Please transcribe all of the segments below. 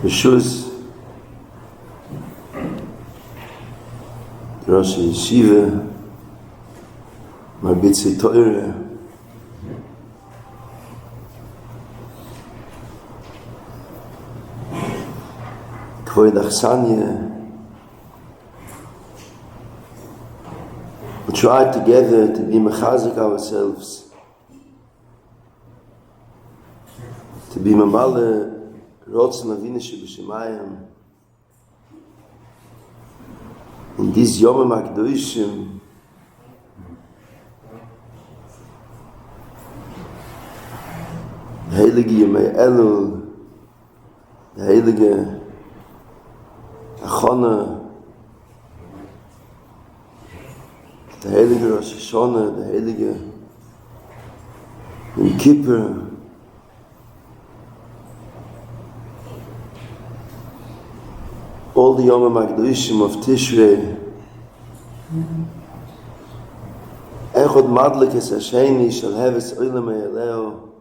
Rishus Rosh Yeshiva Marbitzi Torah Kvod Achsanya. We try together to be mechazik ourselves, to be mamale Rotzen Avinu Shebashamayim in these Yomim HaKadoshim, the Heilige Yemei Elul, the Heilige Achona, the Heilige Rosh Hashanah, the Heilige Yom Kippur, all the Yom HaKadoshim of Tishrei, Echod Madlik es Hasheni shall have its Olam Eileo.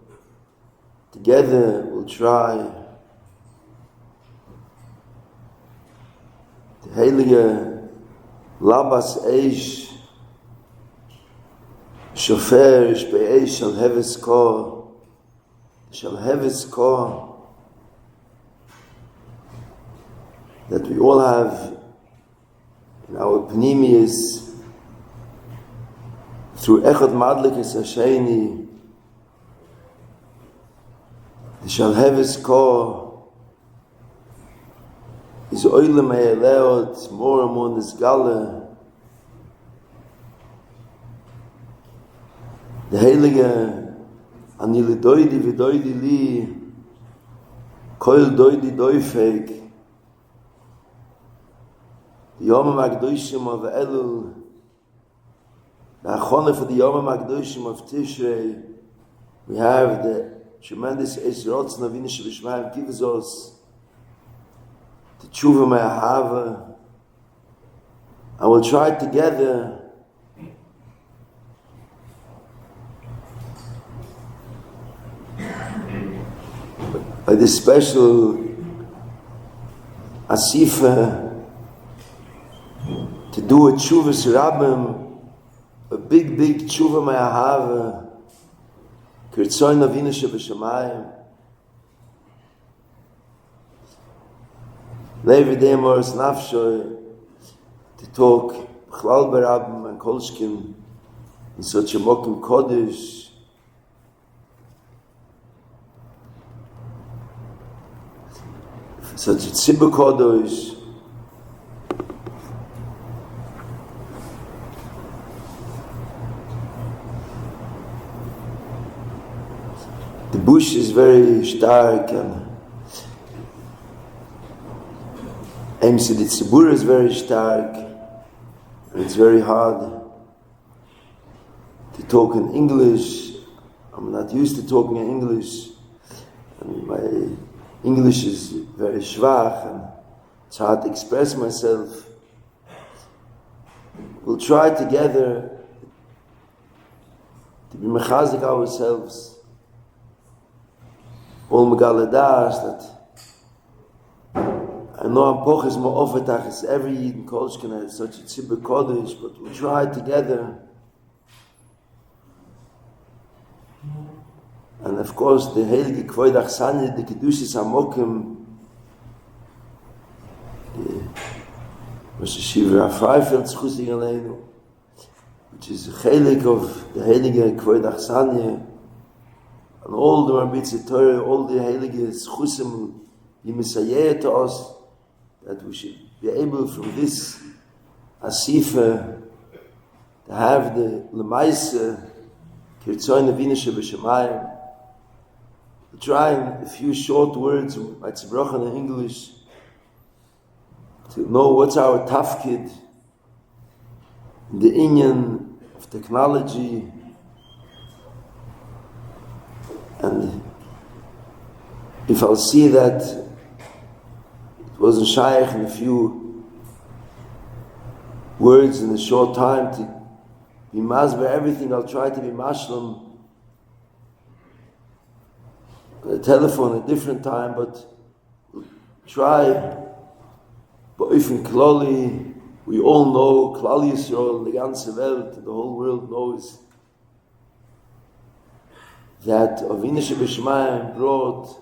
Together we'll try the Heilige Labas Eish Shofer Ish Be'eish shall have its core, shall have its core, that we all have in our pneumius through Echad Madlikis Hasheni, the Shalhevis Kor is Oilem Eileo, more and more Nisgale, the Heilige Anili Doidi V'Doidi Li Koil Doidi Doifeg, the Yom HaKadoshim of Elul, the Achone for the Yom HaKadoshim of Tishrei. We have the tremendous Eis Rotzen Avinu Shebashamayim gives us the Tshuva Me'ahava, and we'll try together by this special Asifa to do a Tshuvas Rabbim, a big Tshuva Me'ahava, Kirtzoin Avinu Shebashamayim. Levi Deimor's Nafshoy to talk B'chlal B'Rabbim and Kolshkim in such a Mokim Kodesh, such a Tzibur Kodesh. The bush is very stark, and MC the Tzibur is very stark, and it's very hard to talk in English. I'm not used to talking in English, and my English is very schwach, and it's hard to express myself. We'll try together to be mechazik ourselves. All megaladas that I know Ampoch is more ofetach, it's every Yid in Kolshkin has such a Tzibur Kodesh, but we try together. And of course the Heilige Kvod Achsanya, the Kedushas HaMokim, the Rosh Yeshiva Rav Freifeld Schusig Aleinu, which is the Chelik of the Heilige Kvod Achsanya, and all the Marbitzi Torah, all the Heilige Schusim, Yimisayeh to us, that we should be able from this Asifa to have the Lemaise, Kirtzoin Avinu Shebashamayim. We'll try in a few short words, by Tzibrochen in English, to know what's our tafkid in the inyan of technology. And if I'll see that it wasn't shaykh in a few words in a short time to be masber everything, I'll try to be mashlam on the telephone at a different time, but we'll try, but if in Klali, we all know, Klali Yisrael, the ganze Welt, the whole world knows that Avinu Shebeshmayim brought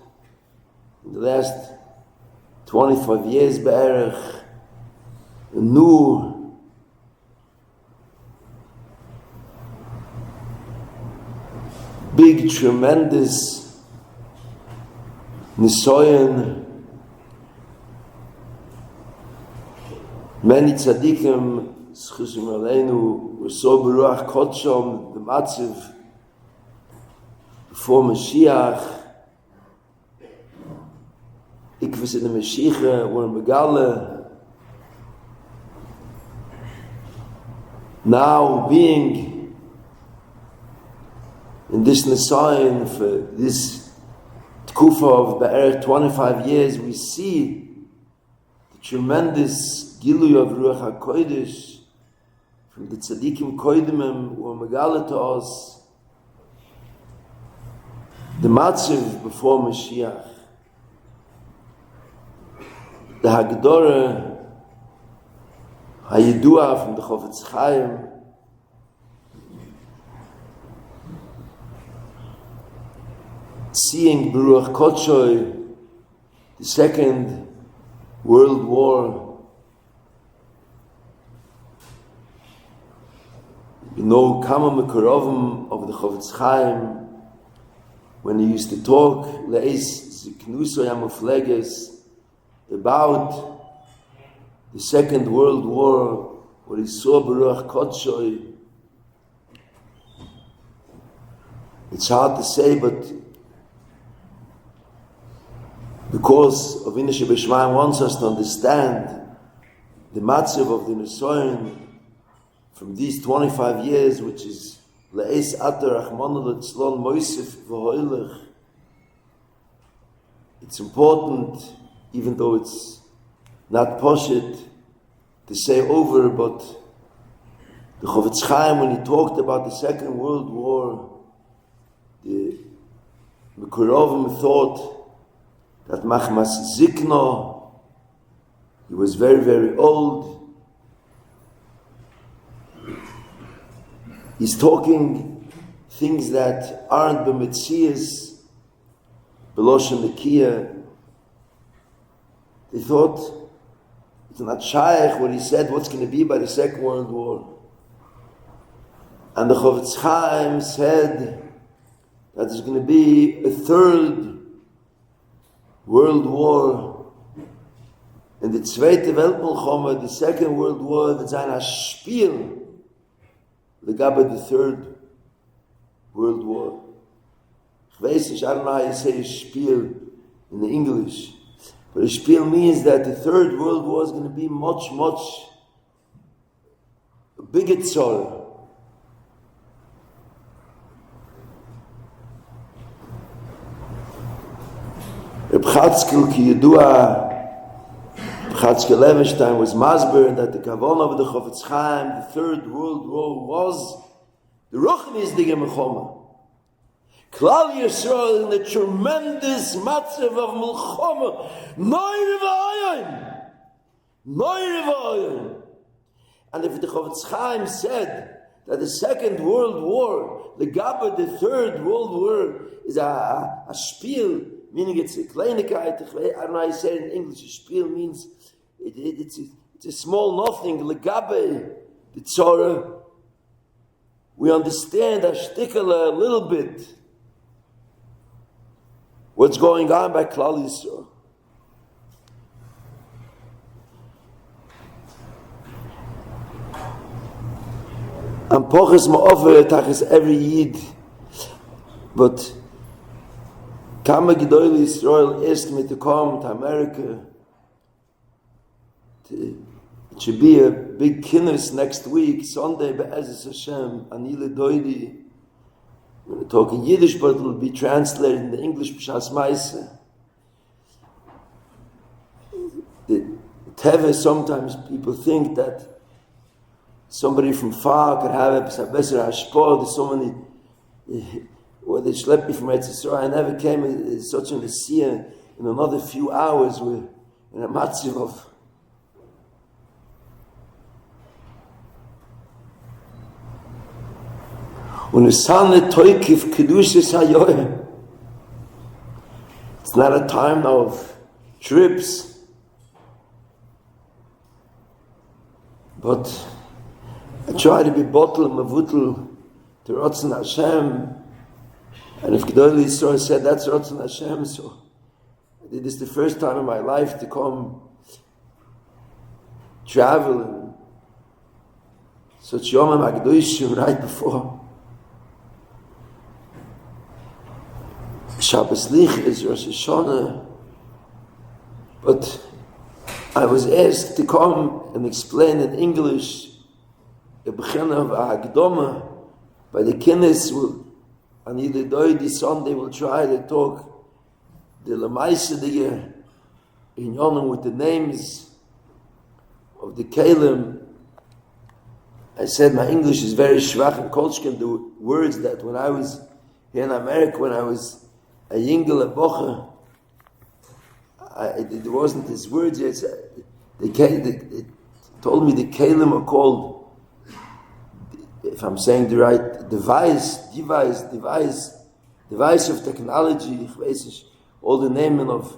in the last 25 years be'erech a new big, tremendous nisoyan. Many tzaddikim, Schusim Aleinu, were so beruach kodshom, the matziv, before Mashiach, ikvus in the Mashiach, were Megale. Now being in this Nisayan for this Tkufa of Be'er 25 years, we see the tremendous Gilui of Ruach HaKodesh from the Tzaddikim Koidimim who are Megale to us the Matziv before Mashiach, the Hagdorah Hayidua from the Chofetz Chaim, seeing Baruch Kotshoy, the Second World War. You know, Kama Mekarovim of the Chofetz Chaim, when he used to talk, Leis Ziknuso Yamufleges, about the Second World War, where he saw Baruch Kotshoy. It's hard to say, but because Avinu Shebeshmayim wants us to understand the matziv of the Nisoyan from these 25 years, which is Le'es Atar Rachmana Litzlon Moisef V'Hoilech. It's important, even though it's not poshit, to say over, but the Chofetz Chaim, when he talked about the Second World War, the Mekurovim thought that Machmas Zikno, he was very, very old. He's talking things that aren't b'metzias, b'loshen l'kiyah. They thought it's not shaykh what he said, what's going to be by the Second World War. And the Chofetz Chaim said that there's going to be a third World War. In the Zweite Weltmilchome, the Second World War, that's ein Spiel, the Gabe, the Third World War. Ich weiß nicht, I don't know how you say Spiel in the English, but a Spiel means that the Third World War is going to be much, much bigger tzor. Reb Chatzkel ki Yedua, Chatzkel Levenstein was masber that the Kavanah of the Chofetz Chaim, the Third World War, was the Ruchnis Dige Mechoma. Klal Yisrael in the tremendous matzav of Melchoma, Noire V'Ayin. And if the Chofetz Chaim said that the Second World War, the Gabba, the Third World War, is a spiel, meaning it's a kleinigkeit, I don't know how you say it in English, a spiel means it's a small nothing, legabe, the tzora. We understand a shtikala a little bit what's going on by Klal Yisrael. And poches ma'ofer tachas every Yid, but Kama Gedol Yisrael asked me to come to America. It should be a big kinnis next week, Sunday, Be'ezus Hashem, Anile Doidi. I'm going to talk in Yiddish, but it will be translated in the English, B'shas Maaseh. The Teve, sometimes people think that somebody from far could have a better hashpah. There's so many, or they schlepped me from Eretz Yisrael. I never came in such an Asiya in another few hours. in a matziv of und es sahne Teukif Kedushes Hayoy. It's not a time of trips, but I try to be bottle mavutel to Ratzon Hashem, and if Gedol Yisrael said that's Ratzon Hashem, so this is the first time in my life to come travel and such Yom HaGadoshim right before Shabbos Lich is Rosh Hashanah, but I was asked to come and explain in English the Bechina of Hagdoma by the Kinnis. On either day this Sunday will try to talk the Lamaisa Digger in Yonam with the names of the Kalim. I said my English is very schwach and Kolschken, the words that when I was here in America, when I was a Yingel, a Bocher, there wasn't these words yet. They told me the Kalim are called, if I'm saying the right, device of technology, all the naming of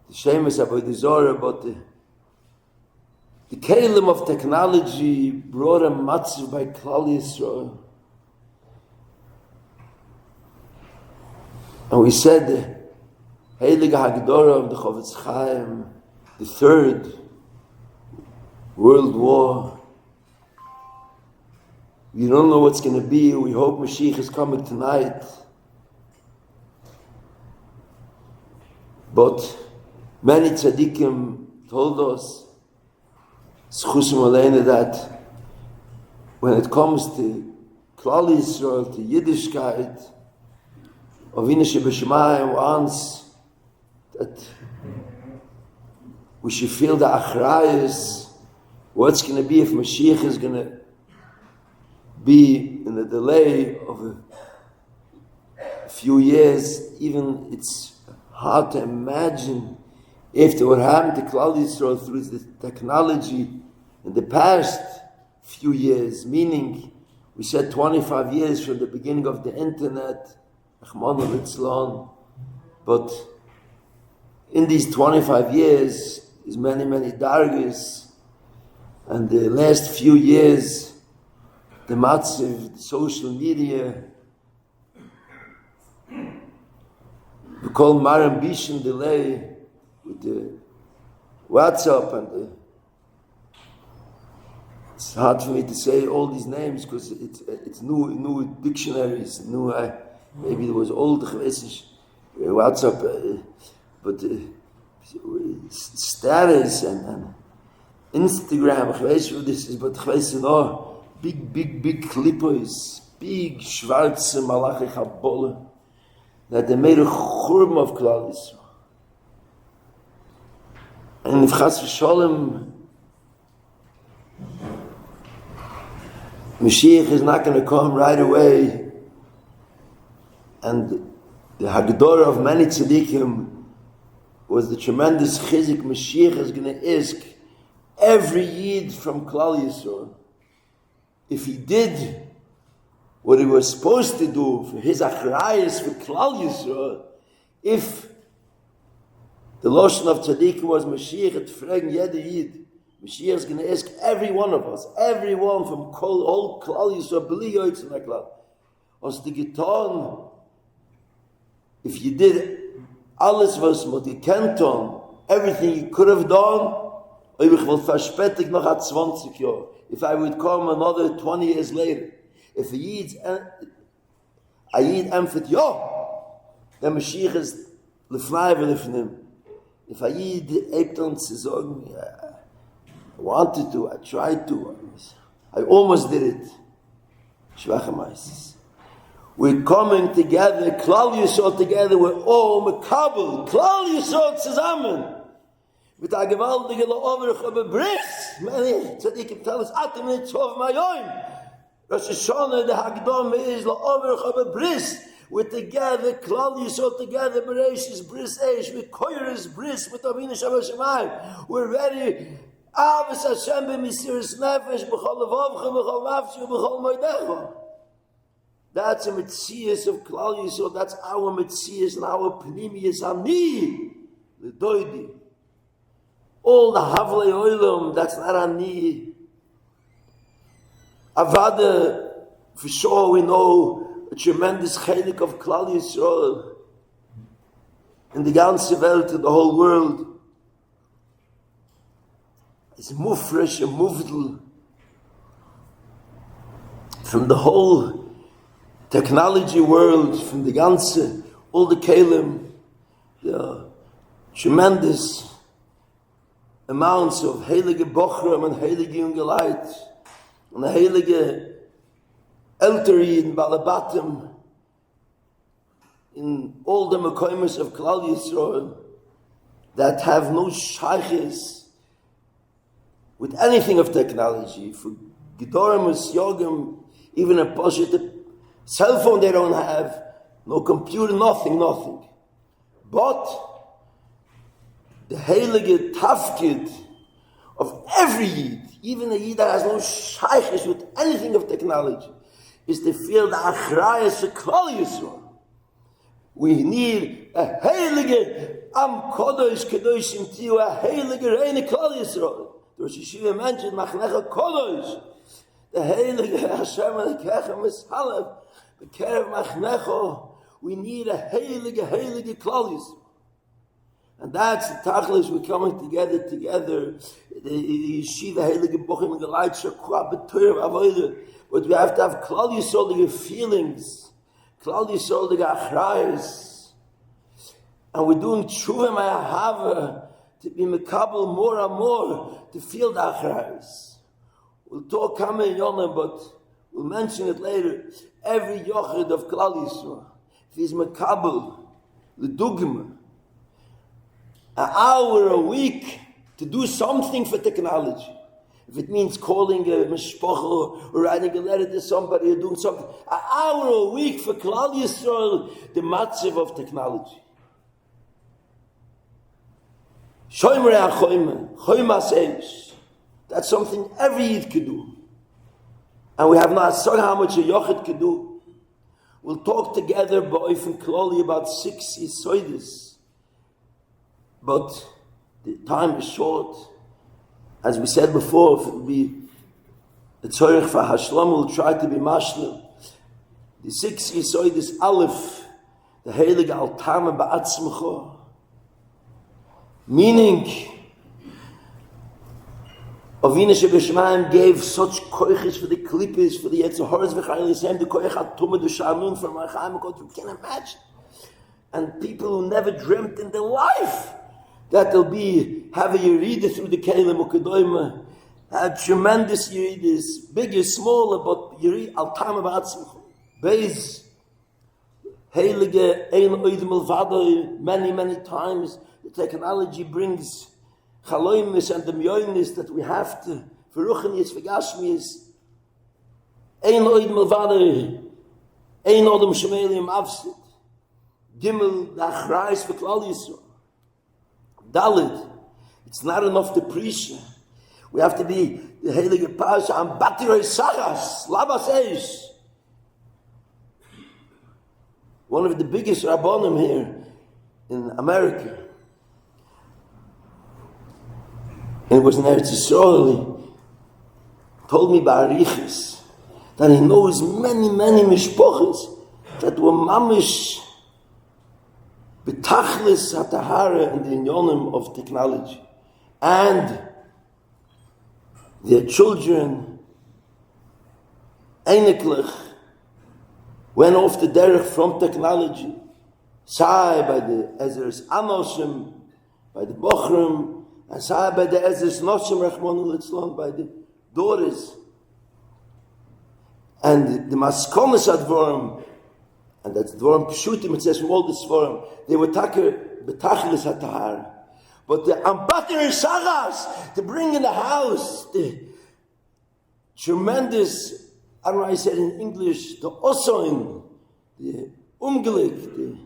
the Shemus Avodah Zorah, but the Kalim of technology brought a matziv by Klal Yisrael. And we said the Heilige Hagdorah of the Chavetz Chaim, the Third World War. We don't know what's going to be. We hope Mashiach is coming tonight. But many tzaddikim told us, Schusim Aleinu, that when it comes to Klal Yisrael, to Yiddishkeit, Avinu Shebashamayim wants that we should feel the achrayus, what's going to be if Mashiach is going to be in a delay of a few years. Even it's hard to imagine after what happened to Klal Yisrael through the technology in the past few years, meaning we said 25 years from the beginning of the internet, but in these 25 years is many dargis, and the last few years the matziv, the social media, we call Maram Bishan delay with the WhatsApp and it's hard for me to say all these names because it's new dictionaries, new. Maybe there was old WhatsApp, but status and Instagram, ich weiß what this is, but ich weiß no, big clippers, big schwarze Malachi Chabolle, that they made a churm of Klal Yisrael. And if Chas v'Sholem, Mashiach is not going to come right away, and the Hagdorah of many tzaddikim was the tremendous chizik Mashiach is going to ask every Yid from Klal Yisrael, if he did what he was supposed to do for his achrayus for Klal Yisrael, if the lotion of tzaddikim was Mashiach at fragen jeder Yid, Mashiach is going to ask every one of us, everyone from all Klal Yisrael, b'li yoytz meklal, os die getan. If you did alles was you can't do, everything you could have done, if I would come another 20 years later, if a Yid empfet, then Mashiach is lefnai v'lefnim. If a Yid hebt uns zu sagen, I wanted to, I tried to, I almost did it. Schwache meistens. We're coming together, Klal Yisrael together, we're all mekabel, Klal Yisrael zusammen. Mit der gewaltige La'overich über Briss. Many tzaddikim tell us, Atem nitzov mayom. Rosh Hashanah, the Hagdom is La'overich über Briss. We're together, Klal Yisrael together, Bereshis, Bris Eish, with Koyeres, Bris, with Avinu Shabbat Shemayim. We're ready. Avos Hashem b'misiras nefesh, b'chol levavcha, b'chol nafshi, b'chol moedecha. That's a Metzias of Klal Yisrael. That's our Metzias and our Pnimius Ani, the Doidi. All the Havlei Olam, that's not Ani. Avada, for sure we know a tremendous chelik of Klal Yisrael in the ganze Welt, in the whole world. It's mufresh and muvdel from the whole technology world, from the ganze, all the kelim, the tremendous amounts of heilige bochram and heilige junge Leid, and the heilige elteri in Balabatim, in all the mekoimus of Klal Yisrael, that have no shayches with anything of technology. For Gedorim, Yogim, even a positive cell phone they don't have, no computer, nothing. But the heilige tafkid of every Yid, even a Yid that has no shaykhis with anything of technology, is to feel the achrayas for Klal Yisrael. We need a heilige Am Kodosh Kedoshim Tiyu, a heilige Reine Klal Yisrael. The Rosh Yeshiva mentioned Machnecha Kodosh, the heilige Hashem Elokecha Misalef, the Kerev Machnecha. We need a heilige Klal Yisrael. And that's the tachlis, we're coming together. The Yeshiva, heilige Bochim, and the light Shakwa, B'Torah, Avodah. But we have to have Klal Yisrael, the feelings, Klal Yisrael, the achrayas. And we're doing Tshuva Ma'ahava, to be mekabel more and more, to feel the achrayas. We'll talk Kama Yonah, but we'll mention it later. Every yochid of Klal Yisrael, if he's mekabel, the dugma, an hour a week to do something for technology. If it means calling a mishpacha or writing a letter to somebody or doing something, an hour a week for Klal Yisrael, the matziv of technology. That's something every Yid could do. And we have not said how much a yochid could do. We'll talk together ba'ofen klali about 6 yisoidis. But the time is short. As we said before, if it will be the tzorich for hashlam, we'll try to be mashlim. The 6 yisoidis aleph, the heilige altama ba'atzmecha. Meaning, Avinu Shebeshmaim gave such koiches for the klippis, for the Yetzahoras v'chayil the koich atumah, the shalom from Archaim, you can't imagine. And people who never dreamt in their life that they'll have a yerida through the kelim u'kedoyma, have tremendous yeridas, bigger, smaller, but yerid al-tama ba'atzmach. Beis, heilige, ein oidem al-vado, many times, the technology brings chaloimis and the myoinis that we have to, for ruchnis, for gashmis, ein oidem al-vado, ein odem shemelium avsid, gimel, the achrayis for Klal Yisrael. Dalit, it's not enough to preach. We have to be the heilige pasha and batirei sagas, labas eish. One of the biggest rabbonim here in America. And it was in Eretz Yisrael. He told me ba'arichis that he knows many mishpochas that were mamish betachlis hatahara and the inyonim of technology, and their children einiglich went off the derech from technology, sai by the Ezer's Anoshim, by the Bochrim, and sai by the Ezer's Noshim Rachmanu Litzlon, by the daughters, and the Maskonis Advorim. And that's Dvorim Pshutim, it says from all the Svarim, they were taker betachlis hatahar. But the ambatir sagas, to bring in the house, the tremendous, I don't know how I said in English, the osoin, the umgelegt.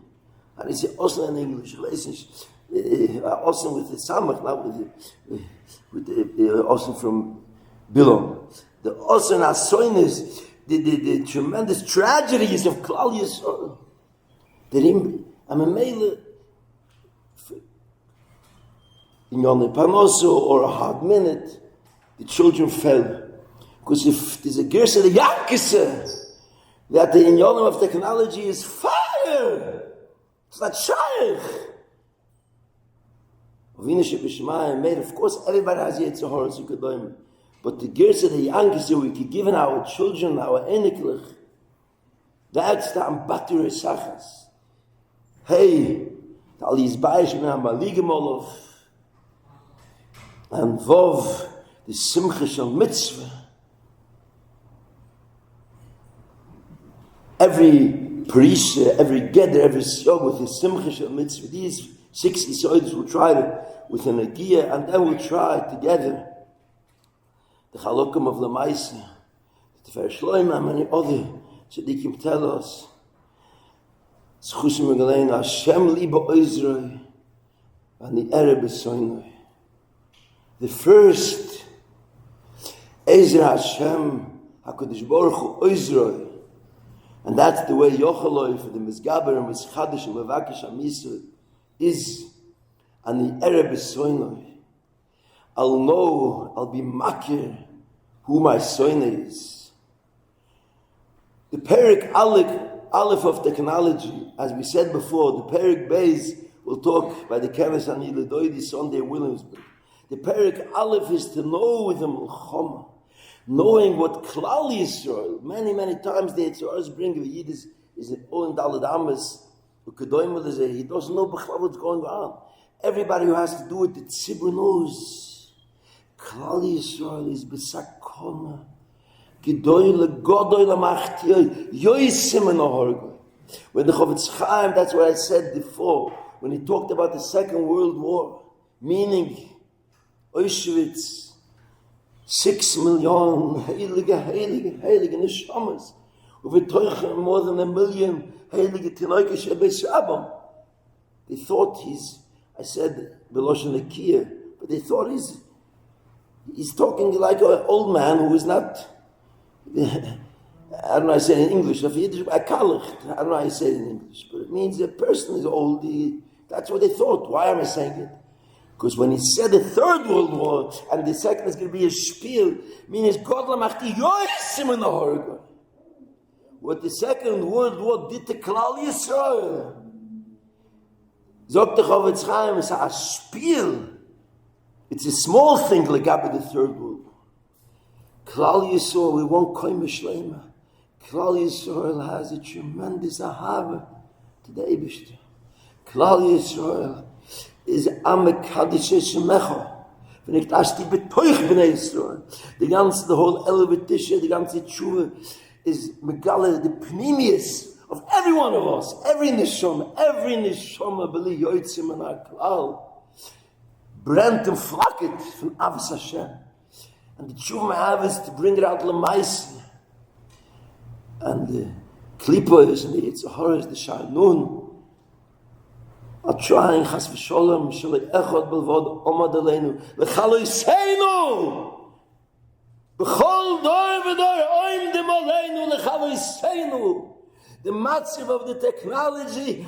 And he said, also in English, also with the Samach, not with the also from Bilom. The also in Asoinis, the tremendous tragedies of Klal Yisrael. I'm a male in Yom Panoso or a hard minute, the children fell. Because if there's a gersa the Yankese, that the inyonim of technology is fire. It's not shaykh. Of course, everybody has Yetzirah so Kedoim. But the gersa the Yankese we could give in our children, our eniklich, that's the ambatur esachas. Hey, all these Bayish Minam Maligemolov and Vov, the Simcha Shel Mitzvah. Every priest, every Geder, every Siog with his Simcha Shel Mitzvah. These 60 Siogs will try to, with an Agia, and then we'll try together the Chalokim of the Maisa, the Tefer Shloim, and many other Tzadikim tell us. Hashem liba oizroi, and the Arab besoinoi. The first Ezra Hashem HaKadosh Baruch Hu oizroi, and that's the way Yochaloi for the Mizgaber and Mizchadish and Mevakish HaMisra is, and the Arab besoinoi. I'll know, I'll be makir who my son is. The Perik Aleph of technology, as we said before, the Perik Beis will talk by the Kenes Ani Ledoidi Sunday in Williamsburg. The Perik Aleph is to know the Mulchama, knowing what Klal Yisrael, many times the Yitzhak bring the Yid is an Owen Dalad Amas, he doesn't know what's going on. Everybody who has to do it, the Tzibur knows. Klal Yisrael is B'sakona. When the Chavetz Chaim, that's what I said before, when he talked about the Second World War, meaning Auschwitz, 6 million heilige neshamas, over more than 1 million heilige tinoike shebes Shabbat. They thought I said Beloshen Akiyah, but they thought he's talking like an old man who is not. I don't know how I say it in English. I don't know how I say it in English, but it means a person is old. That's what they thought. Why am I saying it? Because when he said the Third World War and the second is going to be a spiel, means God lamachti yoysim in the horror. What the Second World War did to Klal Yisrael. Sagt the Chavetz Chaim, it's a spiel. It's a small thing like the Third World War. Klal Yisrael, we won't call him a Shleima. Klal Yisrael has a tremendous ahava to the Eibishter. Klal Yisrael is Amekadish Shemecha. Wenn ich das die Betoich b'nei Yisrael, the whole Elevatisha, the ganze Tshuva is Megala, the Pnimius of every one of us, every neshama, beli yoitzim and our Klal, brennt and flacket from Avos Hashem. And the tshuva I have is to bring it out l'maisi. And the klipos and the yitzharas, the shalnun, are trying chas v'sholem shalei echad belvod omad aleinu l'chalo yiseinu b'chol dor v'dor oim dem aleinu l'chalo yiseinu. The matziv of the technology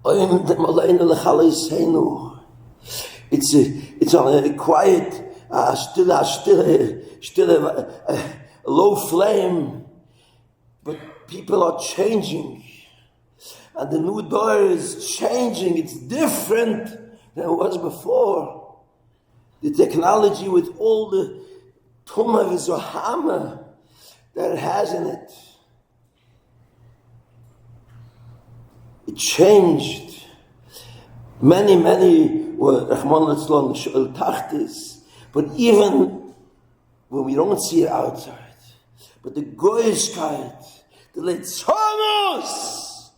oim dem aleinu l'chalo yiseinu. It's on a quiet, still, low flame, but people are changing, and the new door is changing. It's different than it was before. The technology with all the tumah v'zohama that it has in it, it changed. Many were Rahman Litzlon Shul Tachtis, but even when we don't see it outside, but the Goyishkeit, the Leitzonus,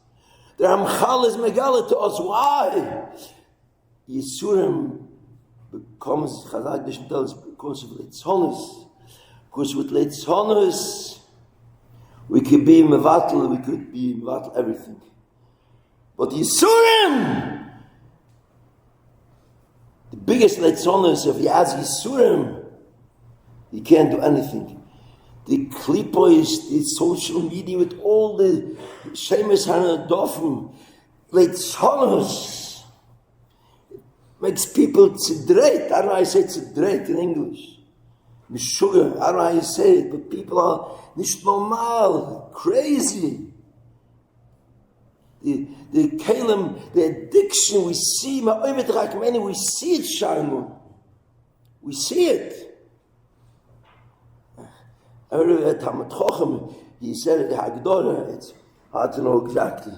the Ramchal is Megala to us. Why? Yisurim becomes Chazak Dishmatel becomes of Leitzonus, because with Leitzonus We could be mevatel everything. But Yisurim, the biggest leitzonos, if he has Yisurim, he can't do anything. The klipois, the social media with all the shemes hanadofen, leitzonos, makes people tzidreit. I don't know how I say tzidreit in English. Mishuga, I don't know how you say it, but people are nicht normal, crazy. The kalim, the addiction, we see, we see it, Sharmu. We see it. I heard at Talmud Chochem, he said it, Hagdorah, it's hard to know exactly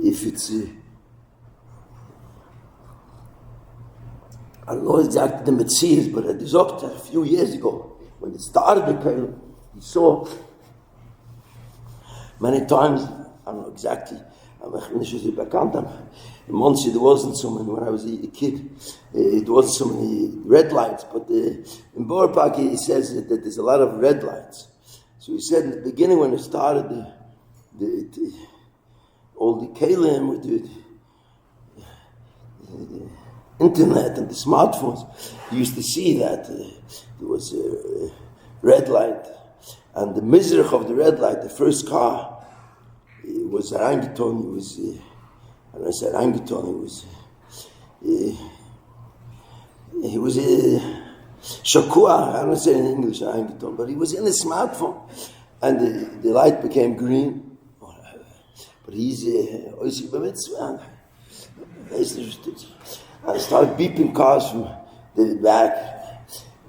if it's, I don't know exactly the Metzies, but it was up a few years ago, when it started the kalim, he saw many times, I don't know exactly, in Muncie, there wasn't so many, when I was a kid, it wasn't so many red lights, but in Borpark, he says that there's a lot of red lights. So he said in the beginning, when it started, all the kalim with the internet and the smartphones, you used to see that there was a red light, and the mizrach of the red light, the first car, it was Arangiton, it was, and I said Arangiton, he was Shakua, I don't say in English Arangiton, but he was in the smartphone, and the light became green, but he's Oisik B'mitzvah, I started beeping cars from the back,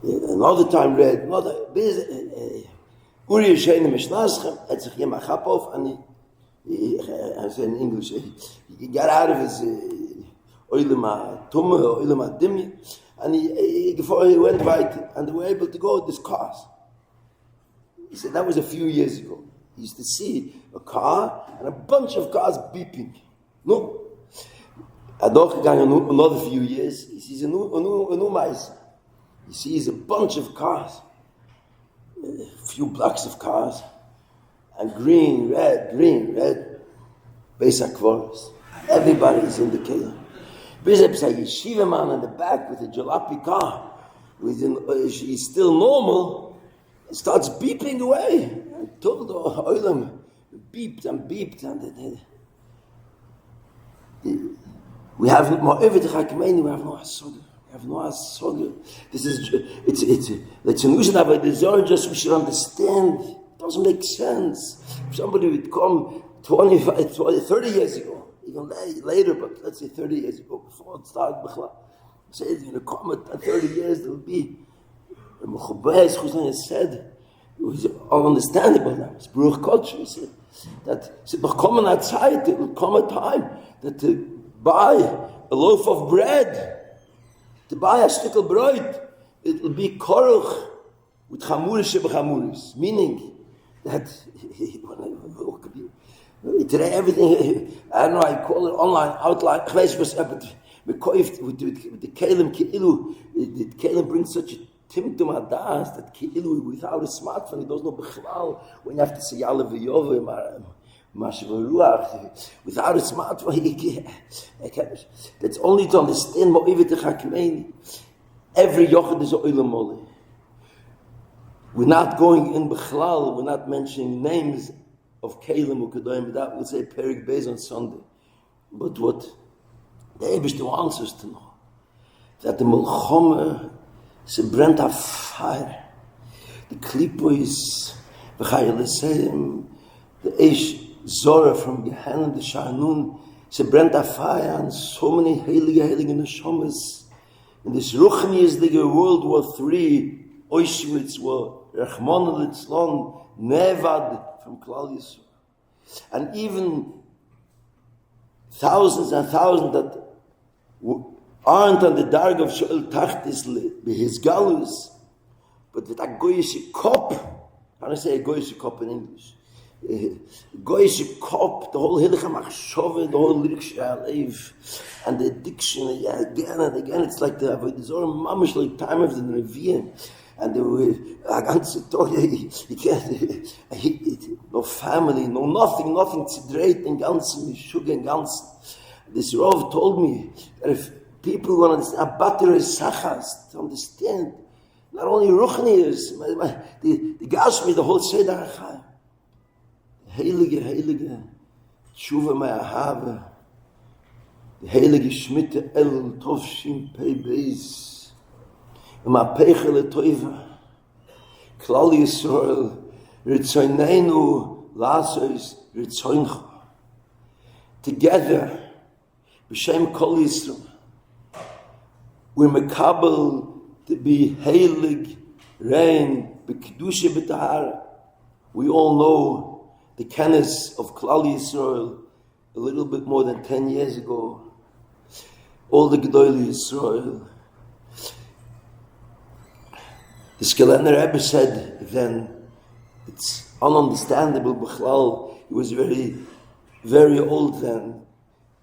another time red, another, Uri Yishein Mishnazchem, et sich Yemach Hapov, and I say in English, he got out of his oilema tumah, oilema dimya, and before he went right, and they were able to go with these cars. He said that was a few years ago. He used to see a car and a bunch of cars beeping. No. Another few years, he sees a new mice. He sees a bunch of cars, a few blocks of cars, and green, red, Beis HaKvoros. Everybody is in the kelim. There's a yeshiva man in the back with a jalopy car. He's still normal. It starts beeping away. Until the oilam beeped and beeped. We have no asogah. This is, it's an illusion of a Zohar, just we should understand. It doesn't make sense. If somebody would come 30 years ago, even later, but let's say 30 years ago, before it started, say it's going to come at 30 years, there will be a Mechubez, who said, it was all understandable now. It's Baruch Kodesh, he said, that it will come outside, it will come a time that to buy a loaf of bread, to buy a shtickle bread, it will be koruch with chamuris shebechamuris, meaning that today everything, I don't know, I call it online, outline, with the kelim keilu, the kelim brings such a timtum adas that keilu, without a smartphone, he doesn't know b'chlal, when you have to say yalav v'yovim, without a smartphone, that's only to understand every yochid is a oilam mole. We're not going in b'chlal, we're not mentioning names of Kalim Ukedoyim, that we'll say Perik Beis on Sunday. But what the Eibishter wants us to know, that the Melchome is a brand of fire. The Klipo is, the Eish Zorah from Gehenna, the Shanun, is a brand of fire, and so many heilige neshamas. In this Ruchniisdige World War III, Auschwitz war Rachmana litzlan nevad from Klal Yisrael, and even thousands and thousands that aren't on the darg of Shoel Tachtis his galus, but with a goyish kop. How do I say a goyish kop in English? Goyish kop, the whole hilcha machshove, the whole lirik shalev, and the addiction again and again. It's like the Avodah mamish, like time of the Nevi'im. And the ganze Torah, he can't, no no family, no nothing tzidreit in ganzen, sugar in ganzen. This Rav told me that if people want to understand, a battery is sachas, to understand, not only Ruchnius, the Gashmi, the whole Seder HaChaim. Heilige, Tshuva Me'ahava, the Heilige Shmitte Elul Tov Shim Pei Beis, U'Ma'pecha L'Toiva, Klal Yisrael, Ritzoineinu Lasos Ritzoincha. Together, B'Shem Kol Yisrael, we're mekabel to be heilig, rein, b'kedusha b'tahara. We all know the kenes of Klal Yisrael a little bit more than 10 years ago. All the Gedolei Yisrael. The Skelender Rebbe said then, it's ununderstandable, b'chlal. He was very, very old then.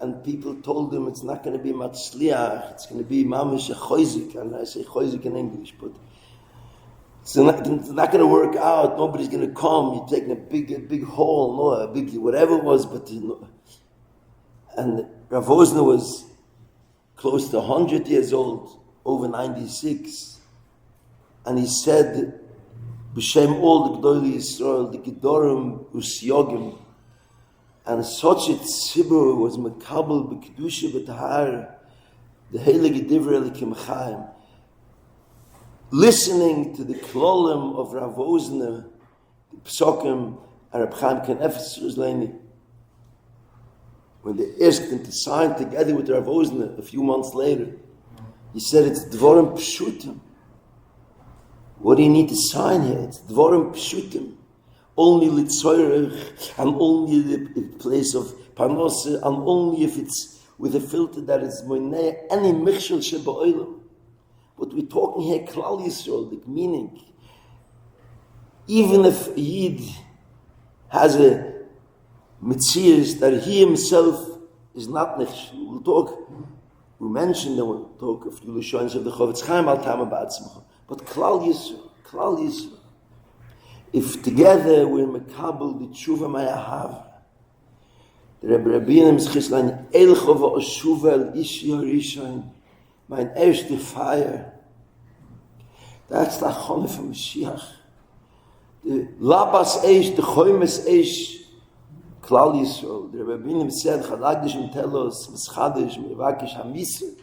And people told him it's not going to be matzliach, it's going to be mamish a choizik, and I say choizik in English, but it's not going to work out. Nobody's going to come. You're taking a big hall, no, a big whatever it was, but you know. And Rav Osner was close to 100 years old, over 96, and he said, "B'shem all the Gedolei Yisrael, the Gedorim Usyogim." And such a tzibur was mekabel b'kedusha b'tahar, the heilige divrei Elokim Chaim, listening to the klolim of Rav Osner, the psokim, and Reb Chaim Kanefetz Yerushalmi. When they asked him to sign together with Rav Osner a few months later, he said, "It's dvorim pshutim. What do you need to sign here? It's dvorim pshutim. Only litzoyrech, and only the place of parnosa, and only if it's with a filter that is moineh any michshel sheba'olam." But we're talking here Klal Yisrael, the meaning. Even if a Yid has a mitzias that he himself is not nichshel, we mentioned and we'll talk a few Lashonos of the Chavetz Chaim al Tama Ba'atzmacha. But Klal Yisrael. If together we're mekabel the tshuva me'ahav, the Rebbe Rabbinim Schizlein Elcho v'oshuva el ishi harishon, mein erste fire. That's the achone from Mashiach. The labas eish, the choymes eish, Klal Yisrael. The Rebbe Rabbinim said, Chadagdish telos, mischadish, mevakish hamisr.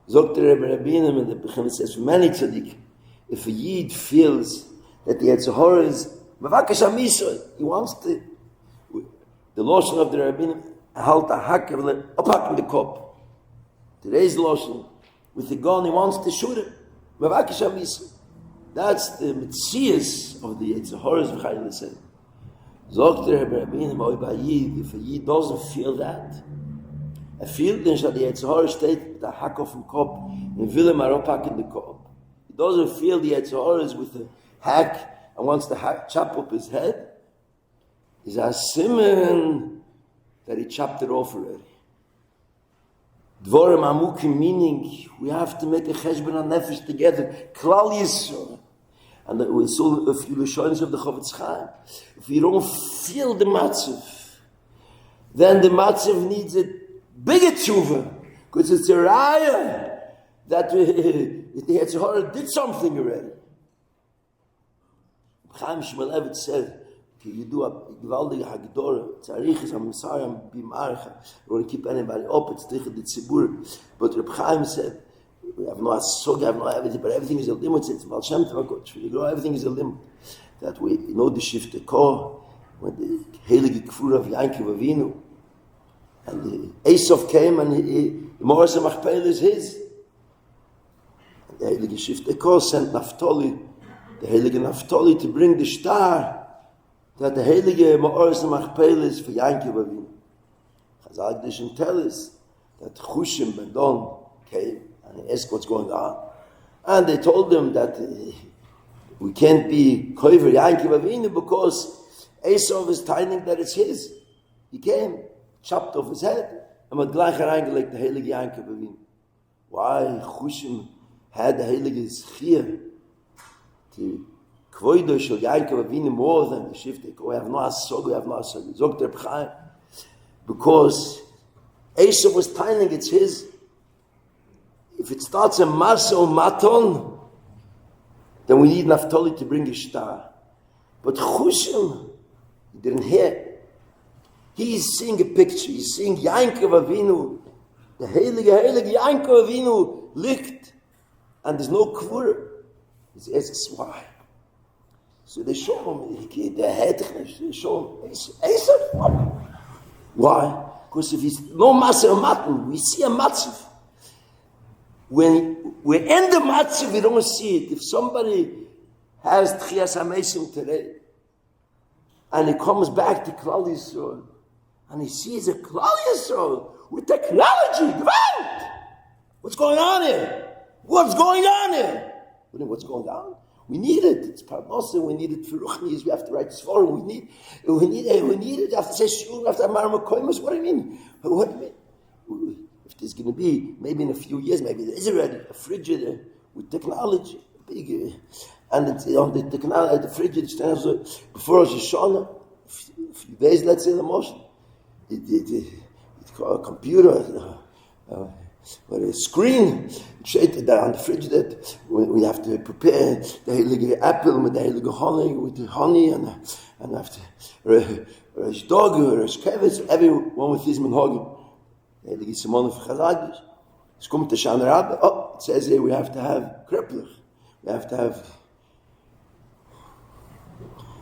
Zog the Rebbe Rabbinim, and the Bechem says, for many tzaddik, if a Yid feels that the Yetzer Hara is mevakish hamisr, he wants to, the lotion of the Rabbinim, halt a hacker, up in the cup. Today's lotion, with the gun, he wants to shoot him. Mevakish hamisr. That's the mitzias of the Yetzer Hara, v'chayil said. Zog the Rebbe Rabbinim, oi ba Yid, if a Yid doesn't feel that, a feel then shall the Yetzer Hara state with a hack off in cup, and will him aropak in the cup. He doesn't feel the Yetzer Hara is with a hack, and wants to chop up his head. Is a simon that he chopped it off already. Dvorim amukim, meaning we have to make a cheshbon and nefesh together. Klal Yisrael. And we saw a few Lashonos of the Chavetz Chaim. If you don't feel the matzav, then the matzav needs a bigger tshuva, because it's a raya that the Yetzer Hara did something already. Chaim Shmulevitz said, you do a gewaldige hagdor, tzarich is a misayim bimarcha. You want to keep anybody up, it's tichad the tzibur. But Reb Chaim said, we have no asog, we have no everything, but everything is a limit. It's Baal Shem Tov HaKodesh. Everything is a limit. That way, you know the shift kor, when the heilige kfur of Yankov Avinu, and the Esav came, and the Moras HaMachpelah is his. And the heilige shift kor sent Naftali, the heilige Naftali, to bring the star, that the heilige Moras HaMachpelah is for Yankov Avinu. Chazal Gdishim tell us that Chushim Ben Don came, and he asked what's going on. And they told him that we can't be koiver Yankov Avinu because Esav is telling that it's his. He came, chopped off his head, and with gleich hereingelegt the heilige Yankov Avinu. Why Chushim had the heilige Schir to Kvoido shel Yaakov Avinu more than the Shiftek. We have no asog, we have no asog. Zog der B'chaim. Because Esau was timing, it's his. If it starts a Masa or Maton, then we need Naphtali to bring a star. But Chushim, he didn't hear. He is seeing a picture. He's seeing Yaakov Avinu, the heilige Yaakov Avinu, licht, and there's no kvura. He asks why. So they show him, they show him, Esau. Why? Because if he's no Matzah or Matan, we see a Matzav. When we end the Matzav, we don't see it. If somebody has Tchias HaMesim today, and he comes back to Klal Yisrael, and he sees a Klal Yisrael with technology, Gewalt! What's going on here? What's going on here? What's going on? We need it. It's Parnasa. We need it for Ruchnis. We have to write Sforim. We need it. We have to say Shul. We have to have Marma Koimus. What do you mean? What do you mean? If there's going to be, maybe in a few years, maybe there is already a frigidaire with technology. Big, and it's on the technology, the frigidaire stands before Rosh Hashanah. A few days, let's say, the motion. It's called a computer. With a screen shaded there on the fridge that we have to prepare the heilige apple with the heilige honey, with the honey and after Rosh Dog, Rosh Kevis, everyone with his menhagim. The heilige Simon of Chazagis. It's come to Shana Rabba. Oh, it says here we have to have krepler. We have to have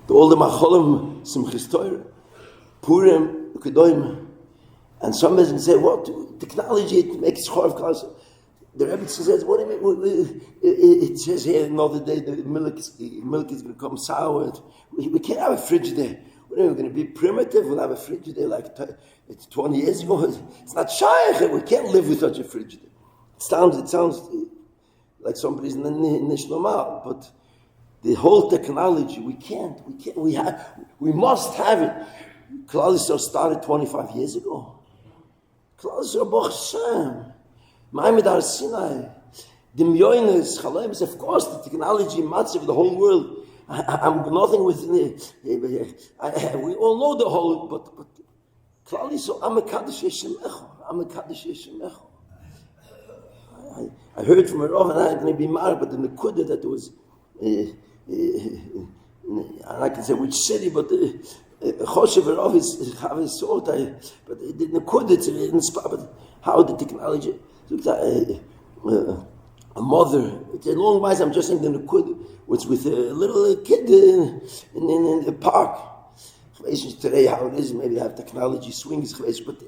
the older macholim, Simchis Torah, Purim, Kedoim. And somebody's going to say, what? Technology, it makes Chorv class. The Rebbe says, what do you mean? It says here another day the milk is going to become sour. We can't have a fridge there. What are we going to be primitive? We'll have a fridge there like it's 20 years ago. It's not shaykh. We can't live with such a fridge there. It sounds like somebody's nish normal, but the whole technology, we must have it. Klal Yisrael started 25 years ago. Klal Yisrael Baruch Hashem, Ma'amid Har Sinai, the Myoines, Chalemis, of course, the technology, Matzav, the whole world. I'm nothing with we all know the whole, but Klal Yisrael, I'm a Kaddish Yeshemecho. I heard from a Rav, and I didn't be married, but in the Kudah that was, and I can say which city, but Choshev Rav is have his sword, but it didn't Kudah, it's inspired, but how the technology, a mother, it's a long while, I'm just saying the Kudah, was with a little kid in the park. Today, how it is, maybe they have technology swings, but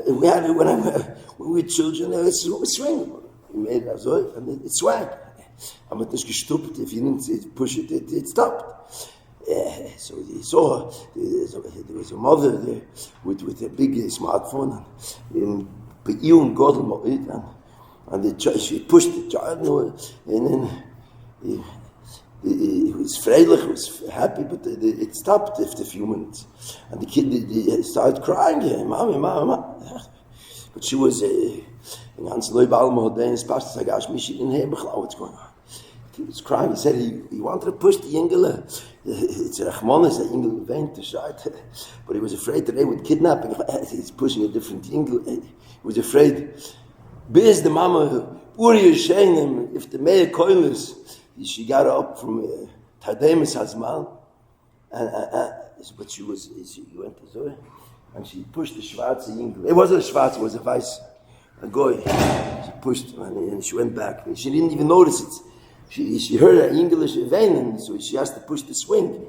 we had it when we were children, it's a swing. We made it, and it swung. I'm not gestuppt. If you didn't push it, it stopped. So he saw there was a mother there with a big smartphone, and she pushed the child, and then he was freilich, he was happy, but it stopped after a few minutes. And the kid started crying, Mommy. But she was, she didn't hear what's going on. He was crying, he said he wanted to push the Yingele. It's a Rachmanis, the Yingele went to shite. But he was afraid that they would kidnap him. He's pushing a different Yingele. He was afraid. Biz the mama, Uri Yishenim, if the mayor coilers, she got up from Tademis Hazman, but she went to Zoe, and she pushed the Schwarze Yingel. It wasn't a Schwarze, it was a Weiss, a Goy. She pushed, and she went back. She didn't even notice it. She heard an English vein, so she has to push the swing.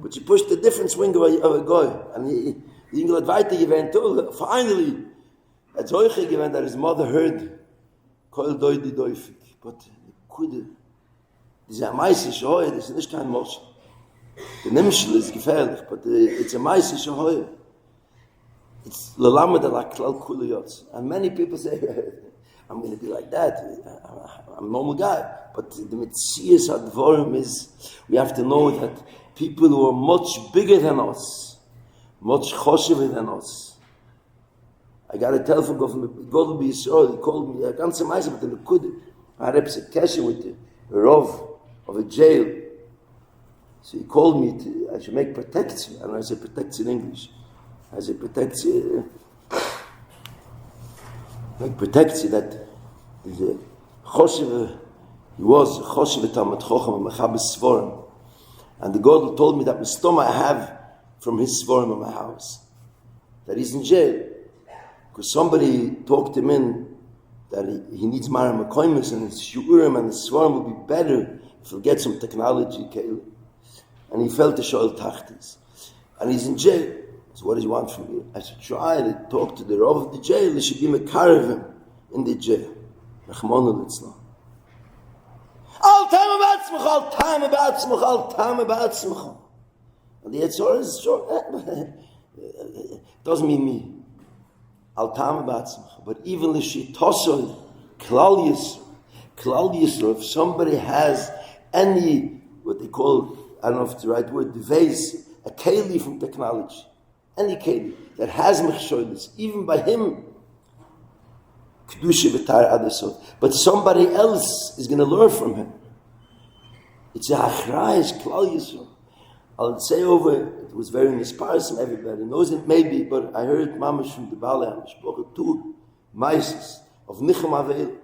But she pushed a different swing of a Goy. And the Yingel had weiter gewähnt too. Finally, at Zoiche gewähnt that his mother heard, Koil Doi di Doifik. But Kude, this is a Meise Shohoi, this is not kein Mosch. The Nimshel is gefährlich, but it's a Meise Shohoi. It's Lalama de la Klal Kuliyotz. And many people say, I'm going to be like that. I'm a normal guy. But the Metzias Advorim is, we have to know that people who are much bigger than us, much choshever than us. I got a telephone call from Godel B'Yisrael. He called me, I can't say myself, but in the Kudah. I had a kesher with the Rav of a jail. So he called me I should make protection, and I said protection in English. I said protection, make protection that the Choshev, he was Choshev Talmud Chochem and Mechabes Svarim. And the God told me that Mistoma I have from his Svarim in my house, that he's in jail. Because somebody talked him in that he needs Maram Akoimis and his Shu'urim and his Svarim will be better if he'll get some technology, Kayla. And he felt the Shoel Tachtis. And he's in jail. So what does he want from me? I should try to talk to the Rav of the jail. There should be Mekaravim in the jail. Rachmana litzlan. Al Tam Al Tam. And the Yetzor is short. It doesn't mean me. Al Tam but even the Shitosoi, Klal Yisro, if somebody has any, what they call, I don't know if it's the right word, the vase, a keli from technology, any keli that has mechsholis, even by him, kedusha v'tar adasot, but somebody else is going to learn from him. It's a achrayis Klal Yisro. I'll say over, it was very inspiring, everybody knows it maybe, but I heard mamash from the Baalei HaMishpocha, 2 maises of Nichem Aveil.